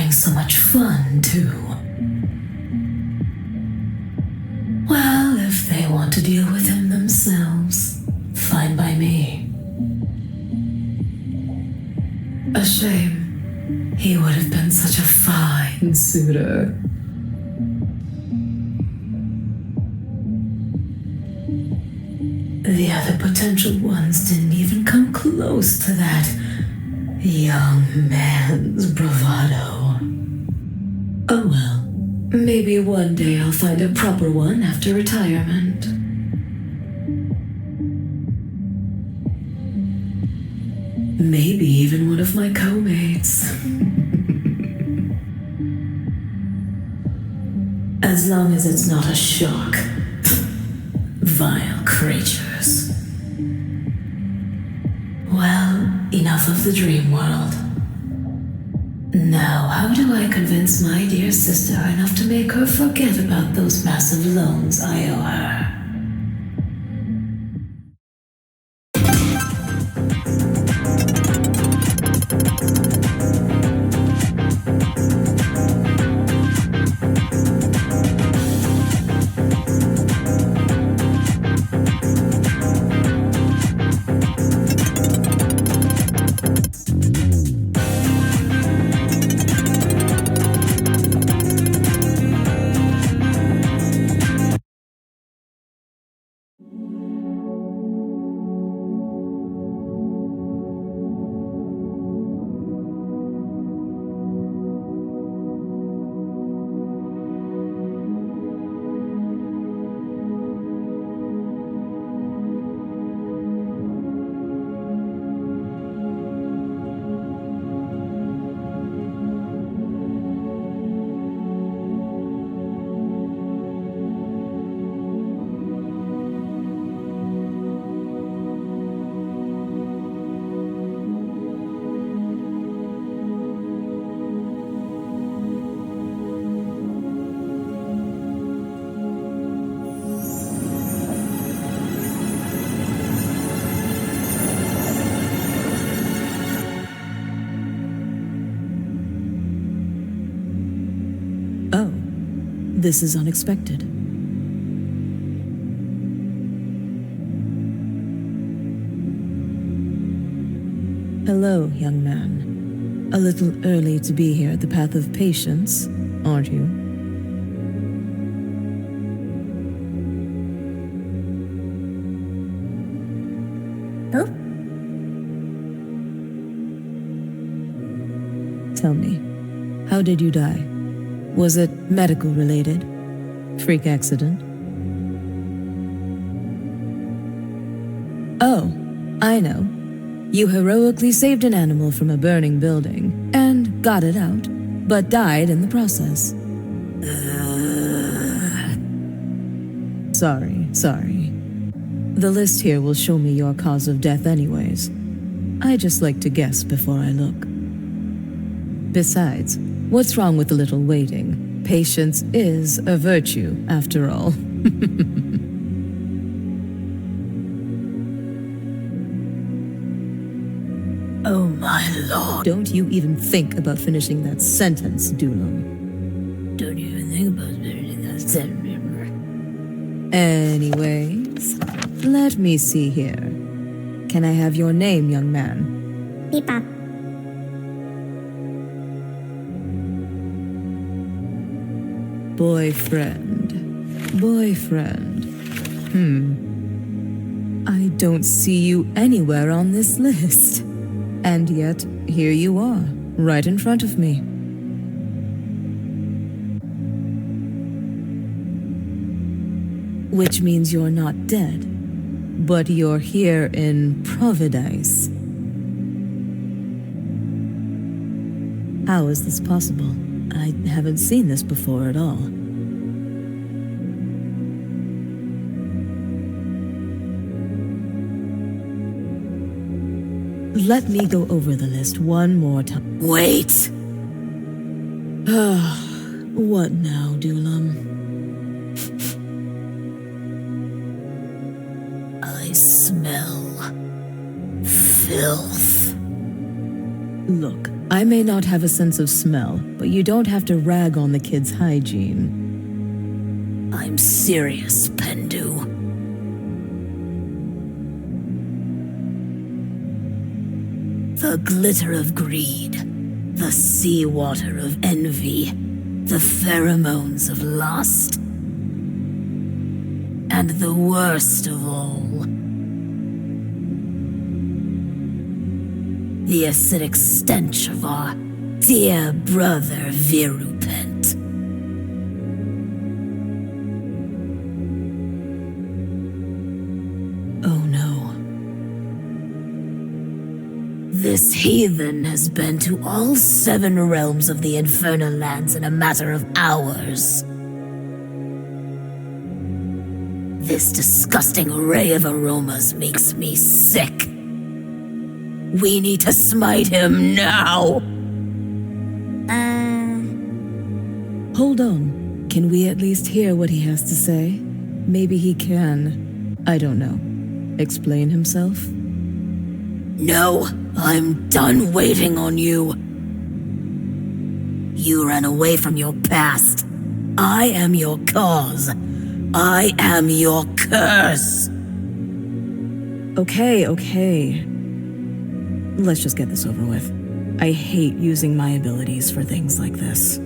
having so much fun, too. Well, if they want to deal with him themselves, fine by me. A shame. He would have been such a fine suitor. The other potential ones didn't even come close to that young man's bravado. Oh well, maybe one day I'll find a proper one after retirement. Maybe even one of my co-mates. As long as it's not a shark. Vile creatures. Well, enough of the dream world. Now, how do I convince my dear sister enough to make her forget about those massive loans I owe her? This is unexpected. Hello, young man. A little early to be here at the Path of Patience, aren't you? Oh? Tell me, how did you die? Was it medical related? Freak accident? Oh, I know. You heroically saved an animal from a burning building and got it out, but died in the process. Sorry. The list here will show me your cause of death anyways. I just like to guess before I look. Besides, what's wrong with a little waiting? Patience is a virtue, after all. Oh my lord. Don't you even think about finishing that sentence, Doolum. Don't even think about finishing that sentence. Anyways, let me see here. Can I have your name, young man? Beep-bop. Boyfriend. I don't see you anywhere on this list. And yet, here you are, right in front of me. Which means you're not dead, but you're here in Providence. How is this possible? I haven't seen this before at all. Let me go over the list one more time. Wait! What now, Doolum? I smell filth. Look, I may not have a sense of smell, but you don't have to rag on the kid's hygiene. I'm serious, Pendu. The glitter of greed, the seawater of envy, the pheromones of lust, and the worst of all, the acidic stench of our dear brother Virupent. Oh no. This heathen has been to all 7 realms of the Infernal Lands in a matter of hours. This disgusting array of aromas makes me sick. We need to smite him now! Hold on. Can we at least hear what he has to say? Maybe he can, I don't know, explain himself? No, I'm done waiting on you. You ran away from your past. I am your cause. I am your curse. Okay. Let's just get this over with. I hate using my abilities for things like this.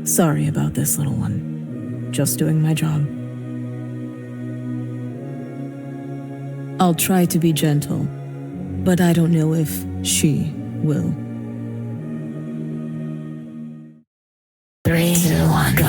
Sorry about this, little one. Just doing my job. I'll try to be gentle, but I don't know if she will. 3, 2, 1, go.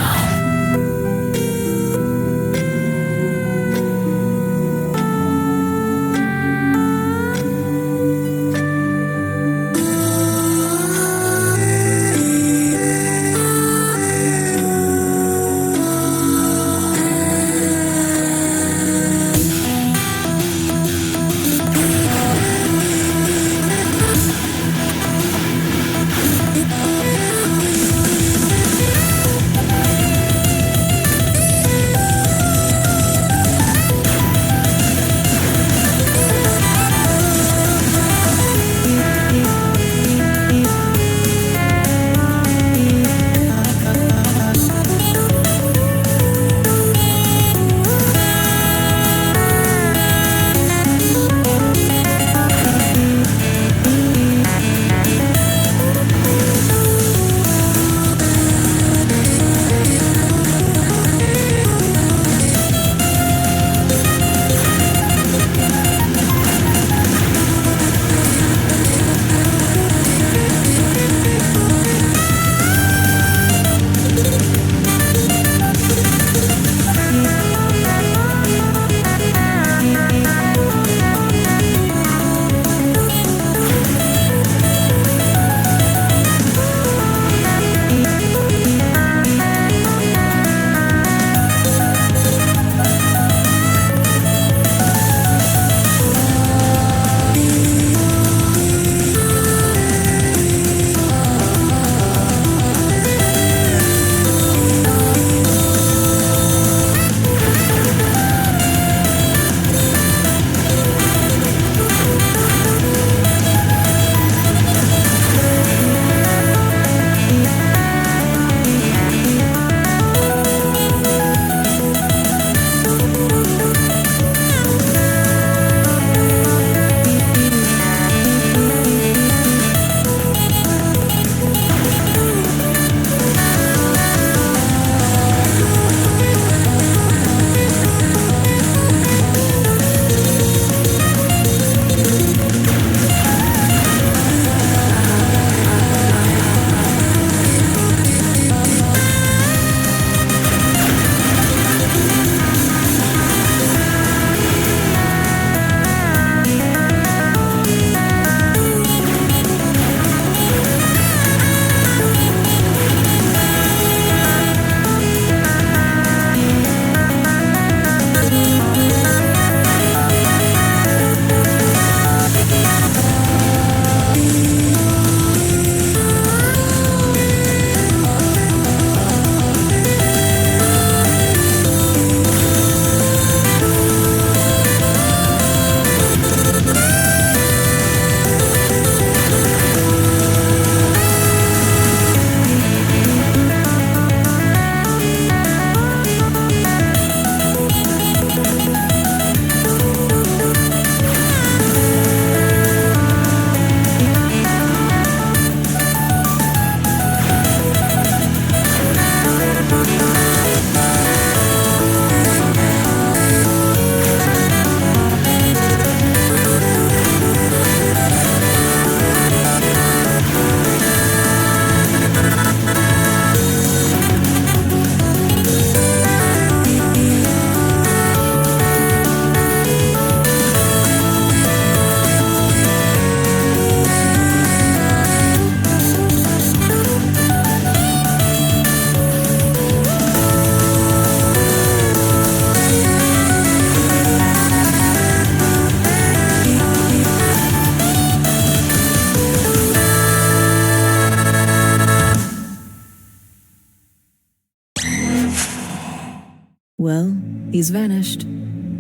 Well, he's vanished,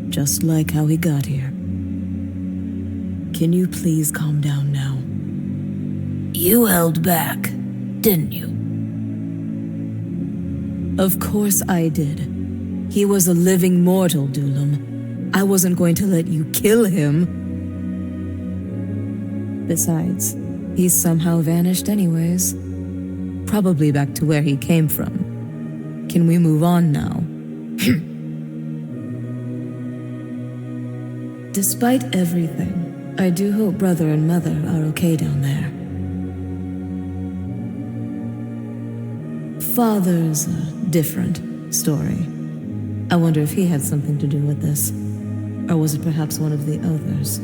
just like how he got here. Can you please calm down now? You held back, didn't you? Of course I did. He was a living mortal, Dulam. I wasn't going to let you kill him. Besides, he's somehow vanished anyways. Probably back to where he came from. Can we move on now? Despite everything, I do hope brother and mother are okay down there. Father's a different story. I wonder if he had something to do with this. Or was it perhaps one of the others?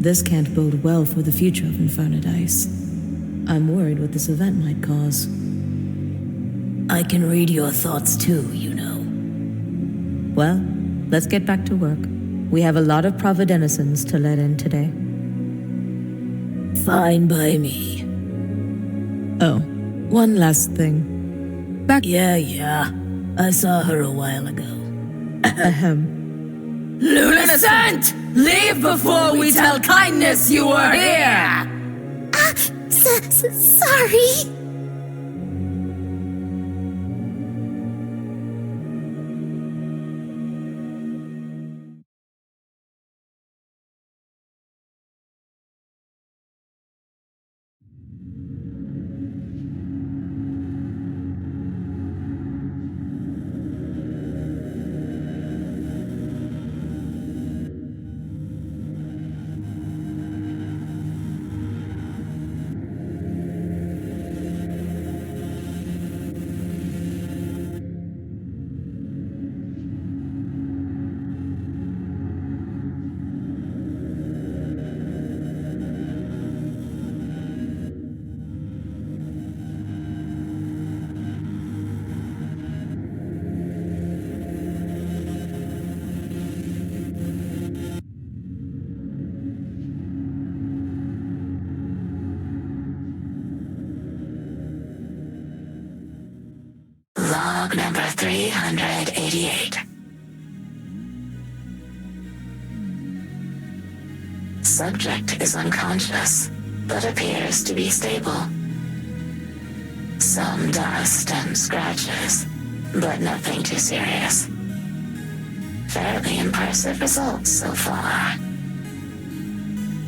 This can't bode well for the future of Infernadice. I'm worried what this event might cause. I can read your thoughts too, you know. Well, let's get back to work. We have a lot of Providenicens to let in today. Fine by me. Oh, one last thing. Yeah. I saw her a while ago. Lunacent! Leave before we tell kindness you were here! Sorry. Log number 388. Subject is unconscious, but appears to be stable. Some dust and scratches, but nothing too serious. Fairly impressive results so far.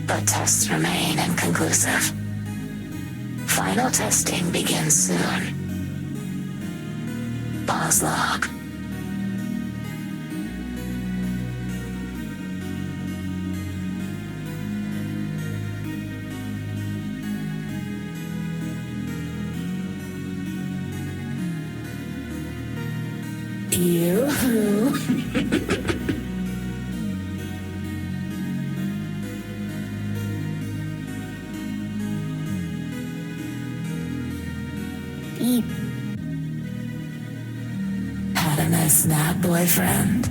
But tests remain inconclusive. Final testing begins soon. Pause log. Yoo-hoo. Beep. Had a nice nap, boyfriend?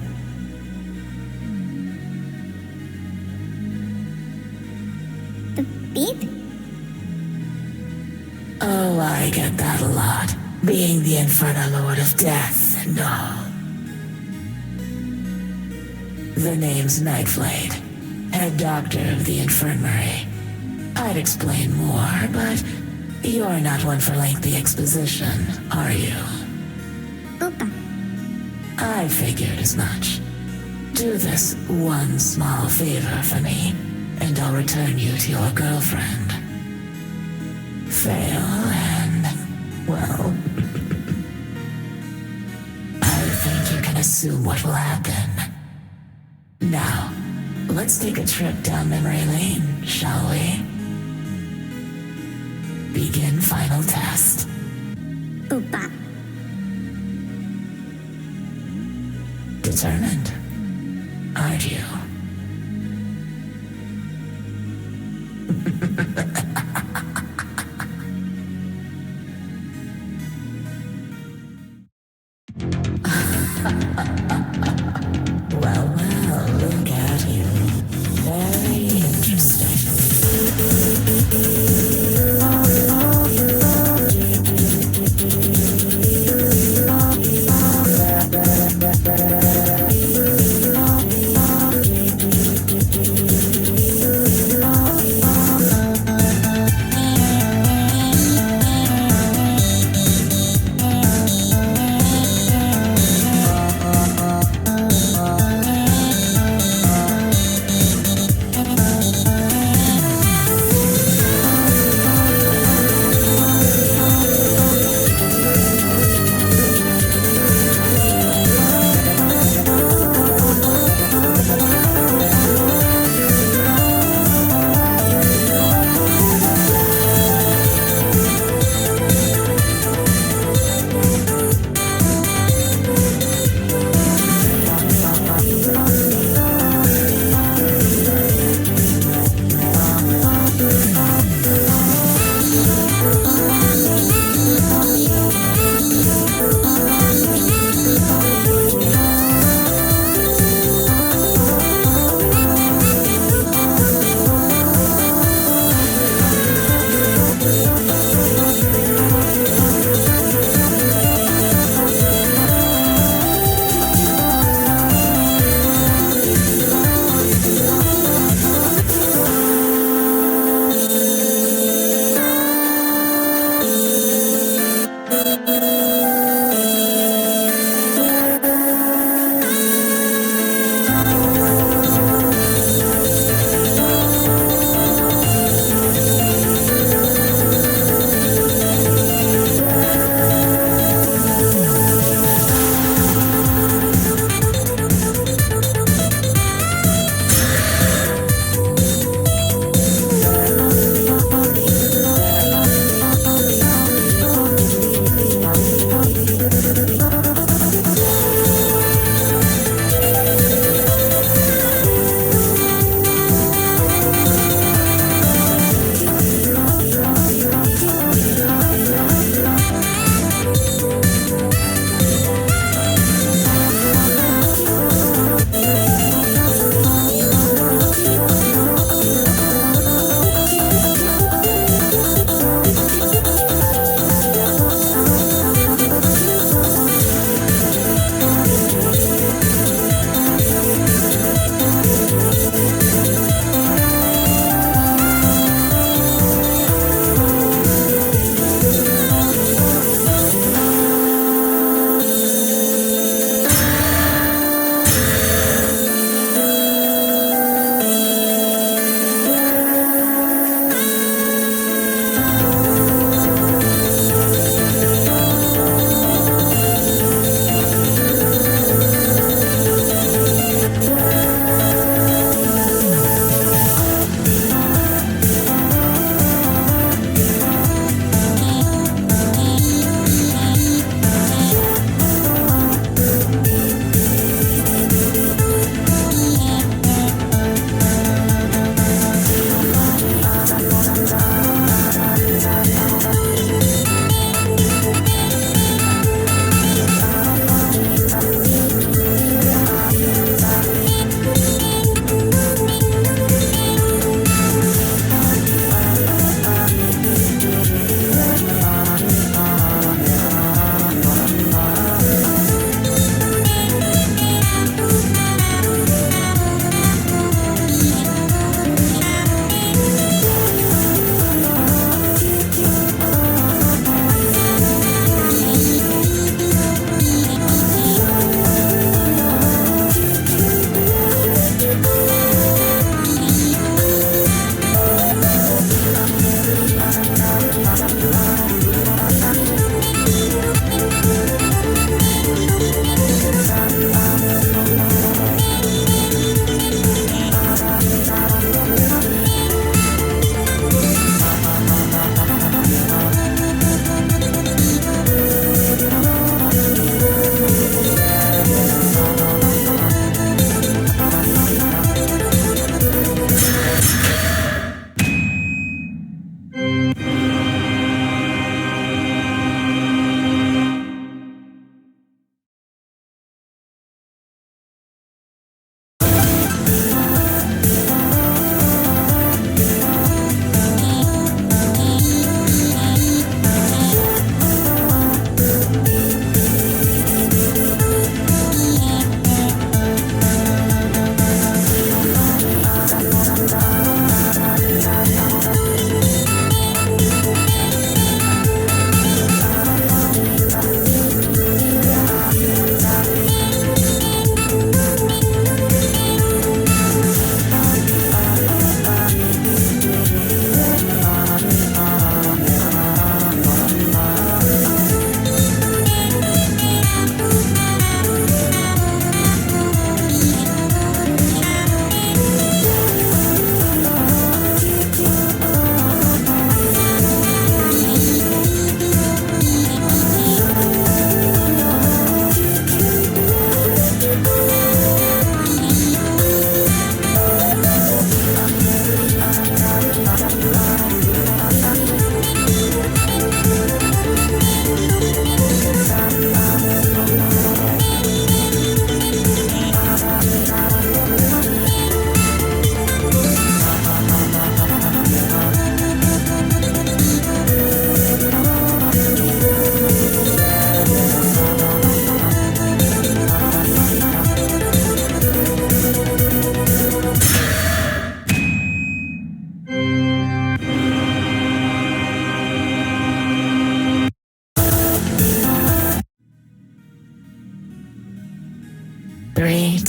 The beep? Oh, I get that a lot. Being the Infernal Lord of Death and all. The name's Nightblade, head doctor of the infirmary. I'd explain more, but you're not one for lengthy exposition, are you? Oopa. I figured as much. Do this one small favor for me, and I'll return you to your girlfriend. Fail and, well, I think you can assume what will happen. Now, let's take a trip down memory lane, shall we? Begin final test. Oopa. Determined, aren't you? Well, look at you. Very interesting.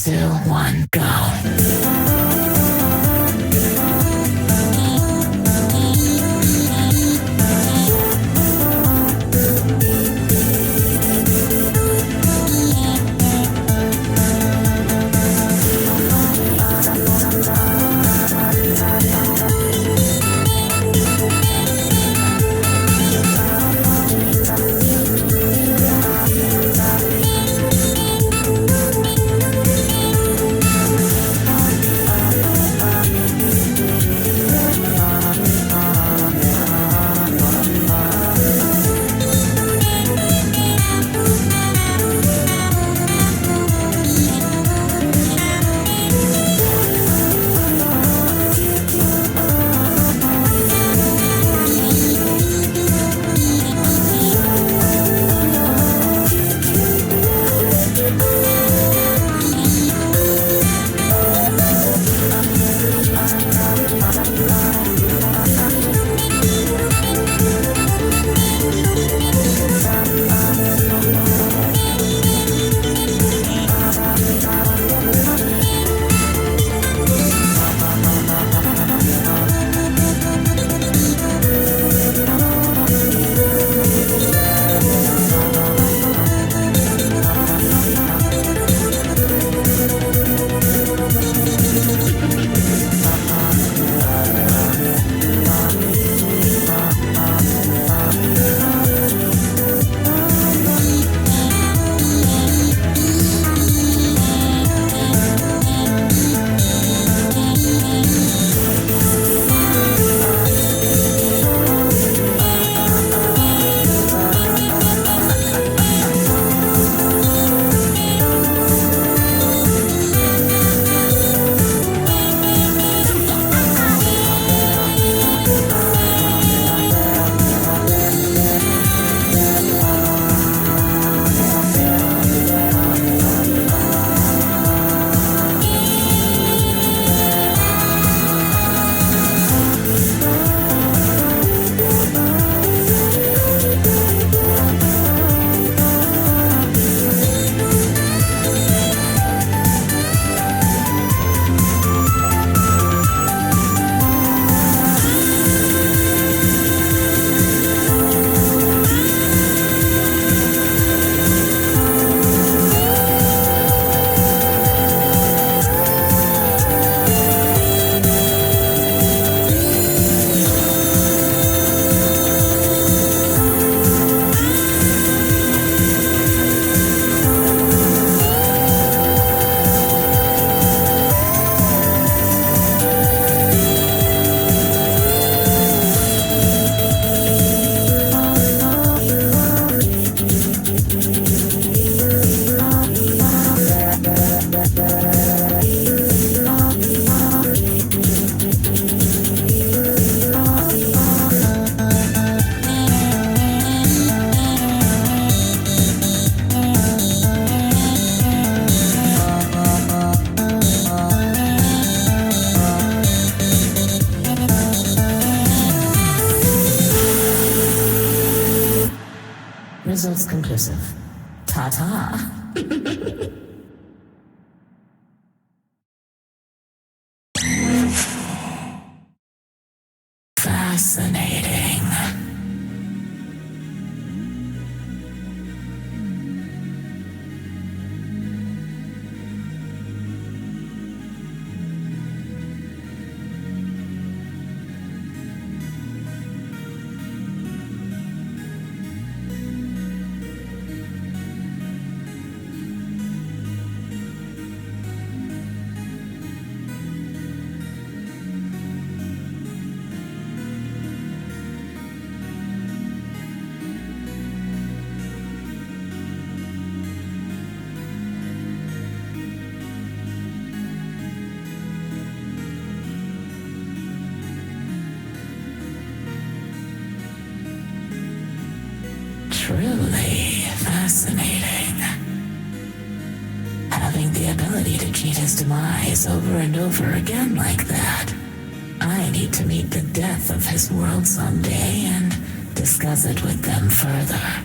2, 1, go. Results conclusive. Ta-ta. Fascinating. Truly fascinating. Having the ability to cheat his demise over and over again like that. I need to meet the death of his world someday and discuss it with them further.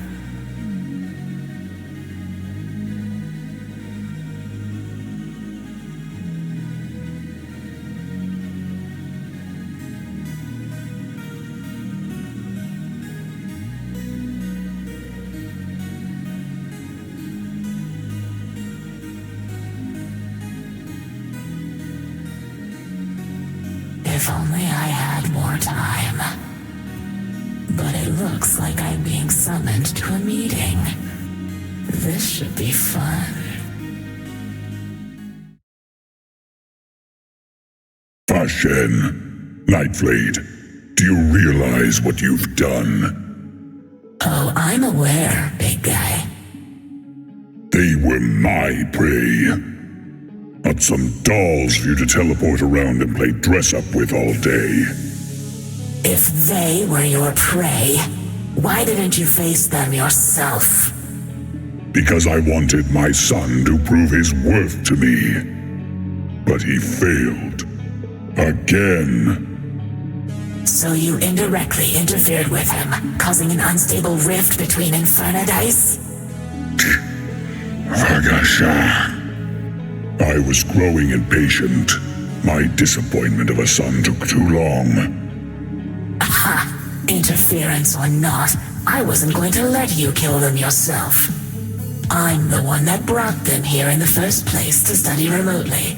If only I had more time. But it looks like I'm being summoned to a meeting. This should be fun. Fashion, Nightblade, do you realize what you've done? Oh, I'm aware, big guy. They were my prey. Not some dolls for you to teleport around and play dress-up with all day. If they were your prey, why didn't you face them yourself? Because I wanted my son to prove his worth to me. But he failed. Again. So you indirectly interfered with him, causing an unstable rift between Infernadice? Vagasha. I was growing impatient. My disappointment of a son took too long. Ha! Interference or not, I wasn't going to let you kill them yourself. I'm the one that brought them here in the first place to study remotely.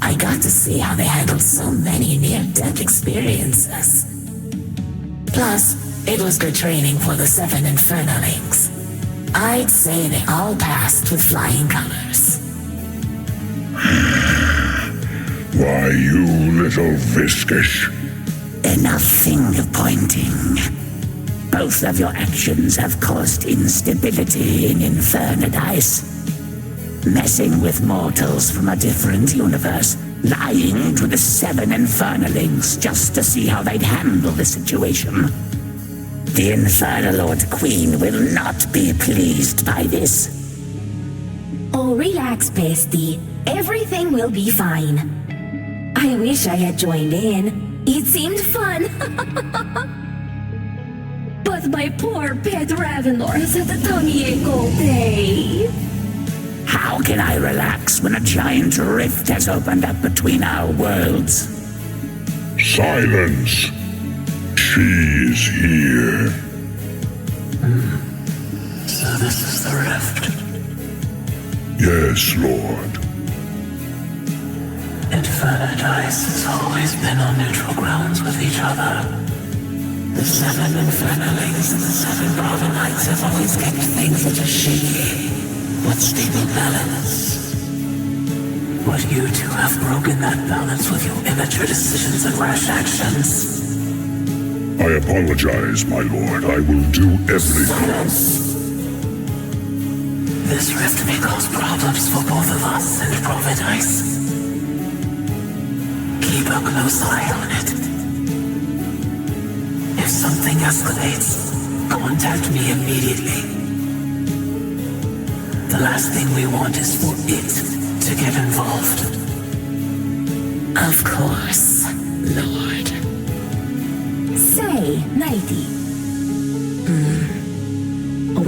I got to see how they handled so many near-death experiences. Plus, it was good training for the 7 Infernalings. I'd say they all passed with flying colors. Why, you little viscous. Enough finger-pointing. Both of your actions have caused instability in Infernadice. Messing with mortals from a different universe, lying to the 7 Infernalings just to see how they'd handle the situation. The Infernal Lord Queen will not be pleased by this. Oh, relax, bestie. Everything will be fine. I wish I had joined in. It seemed fun. But my poor pet Ravenlord has had a tummy ache all day. How can I relax when a giant rift has opened up between our worlds? Silence! She's here. So this is the rift. Yes, Lord. Infernadice has always been on neutral grounds with each other. The 7 Infernalings and the 7 Brahmanites have always kept things at a shaky but stable balance. But you two have broken that balance with your immature decisions and rash actions. I apologize, my lord. I will do everything. This rift may cause problems for both of us and Providence. Keep a close eye on it. If something escalates, contact me immediately. The last thing we want is for it to get involved. Of course, Lord. Say, Nighty.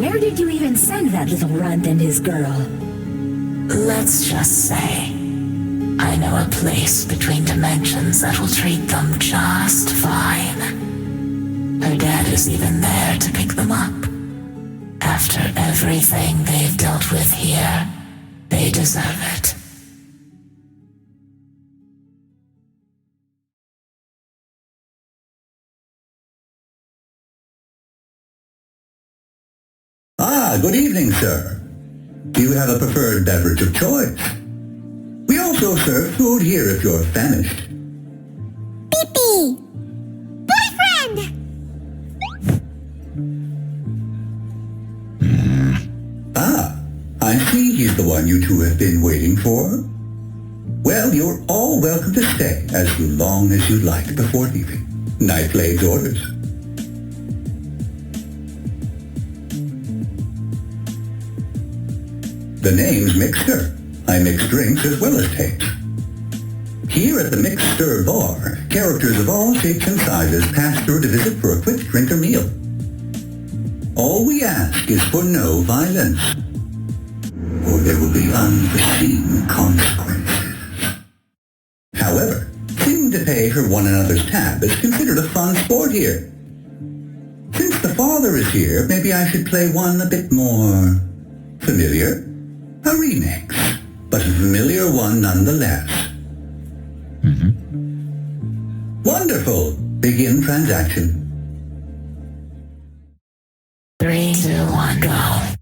Where did you even send that little runt and his girl? Let's just say, I know a place between dimensions that will treat them just fine. Her dad is even there to pick them up. After everything they've dealt with here, they deserve it. Ah, good evening, sir. Do you have a preferred beverage of choice? We also serve food here if you're famished. Pee-pee! Boyfriend! Ah, I see he's the one you two have been waiting for. Well, you're all welcome to stay as long as you like before leaving. Nightblade's orders. The name's Mixter. I mix drinks as well as tapes. Here at the Mixter Bar, characters of all shapes and sizes pass through to visit for a quick drink or meal. All we ask is for no violence, or there will be unforeseen consequences. However, seeming to pay for one another's tab is considered a fun sport here. Since the father is here, maybe I should play one a bit more familiar. A remix, but a familiar one nonetheless. Begin transaction. 3, 2, 1, go.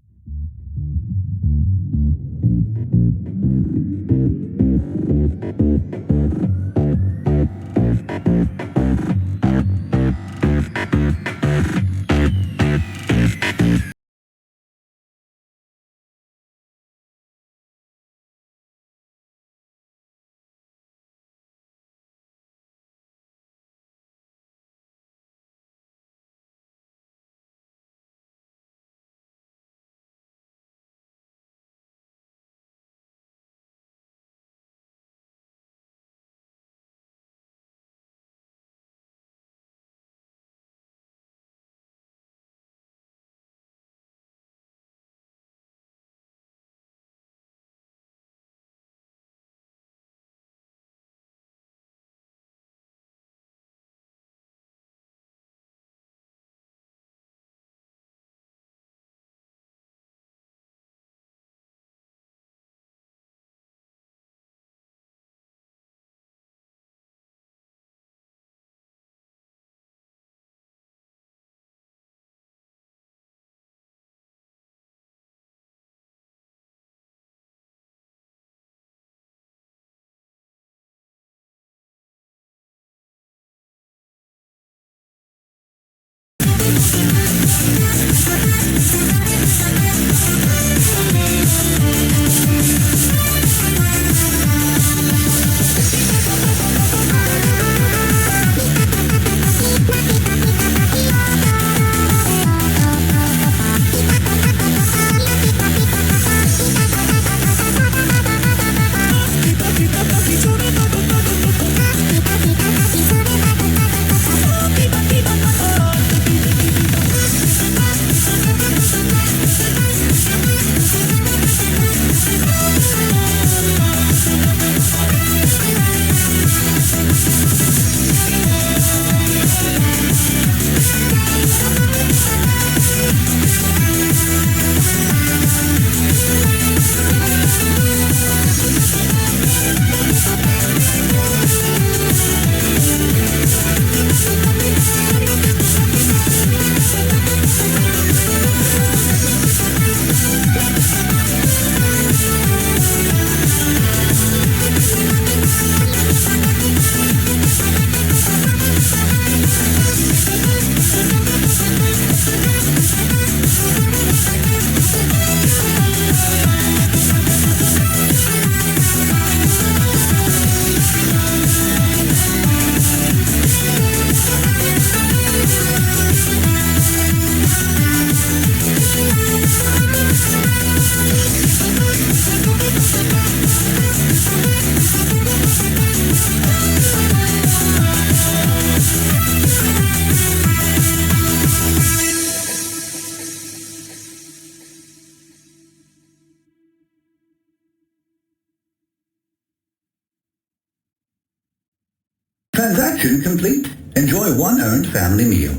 Transaction complete. Enjoy one earned family meal.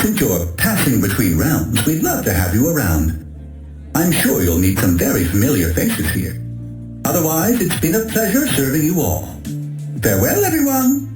Since you're passing between rounds, we'd love to have you around. I'm sure you'll meet some very familiar faces here. Otherwise, it's been a pleasure serving you all. Farewell, everyone!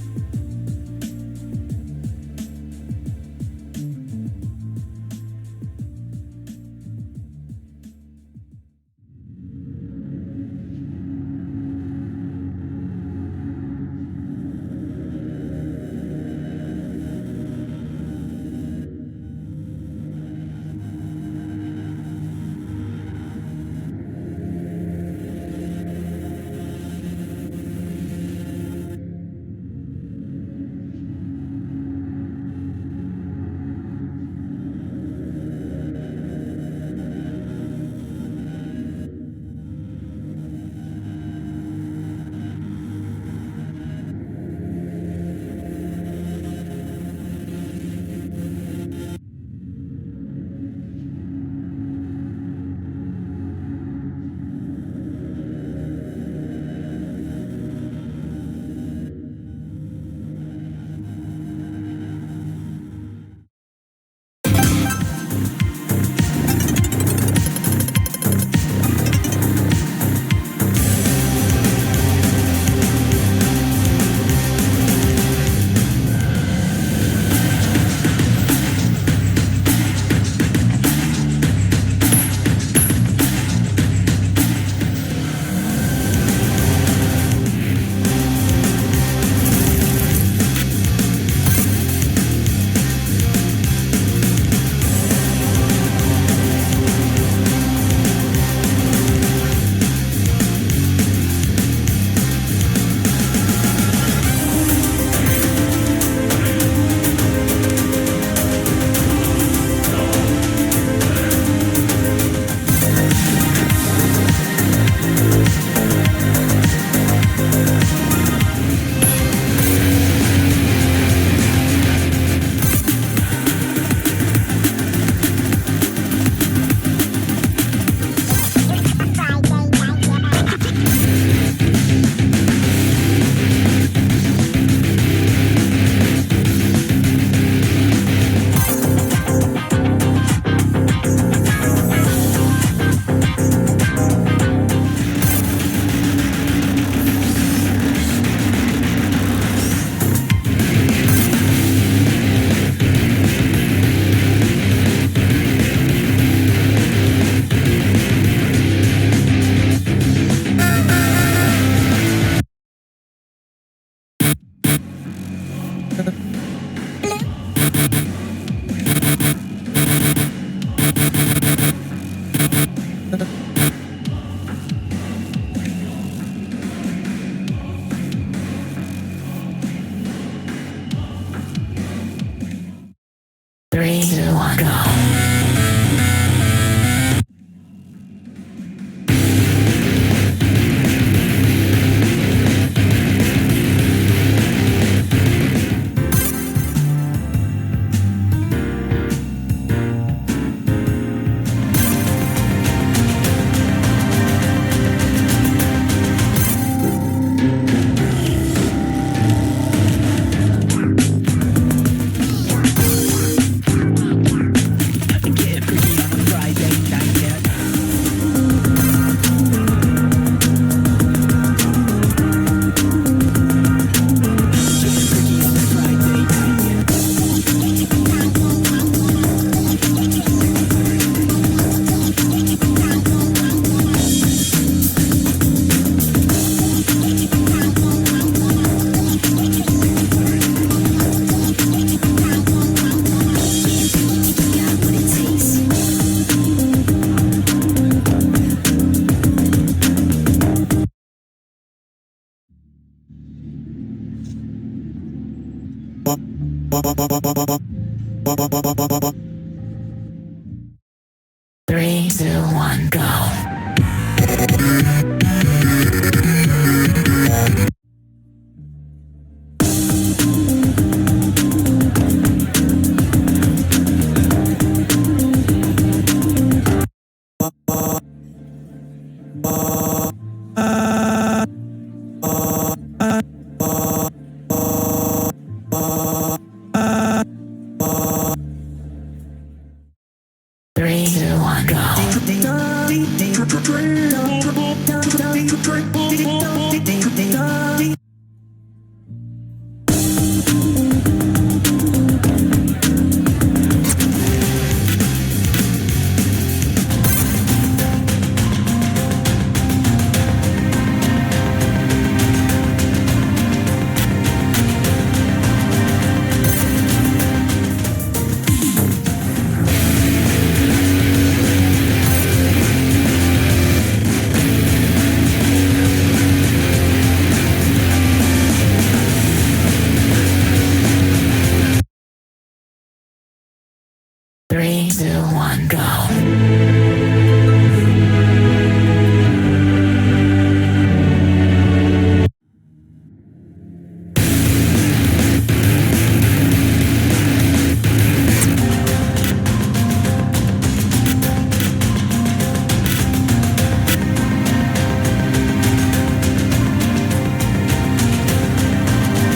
Three, two, one, go.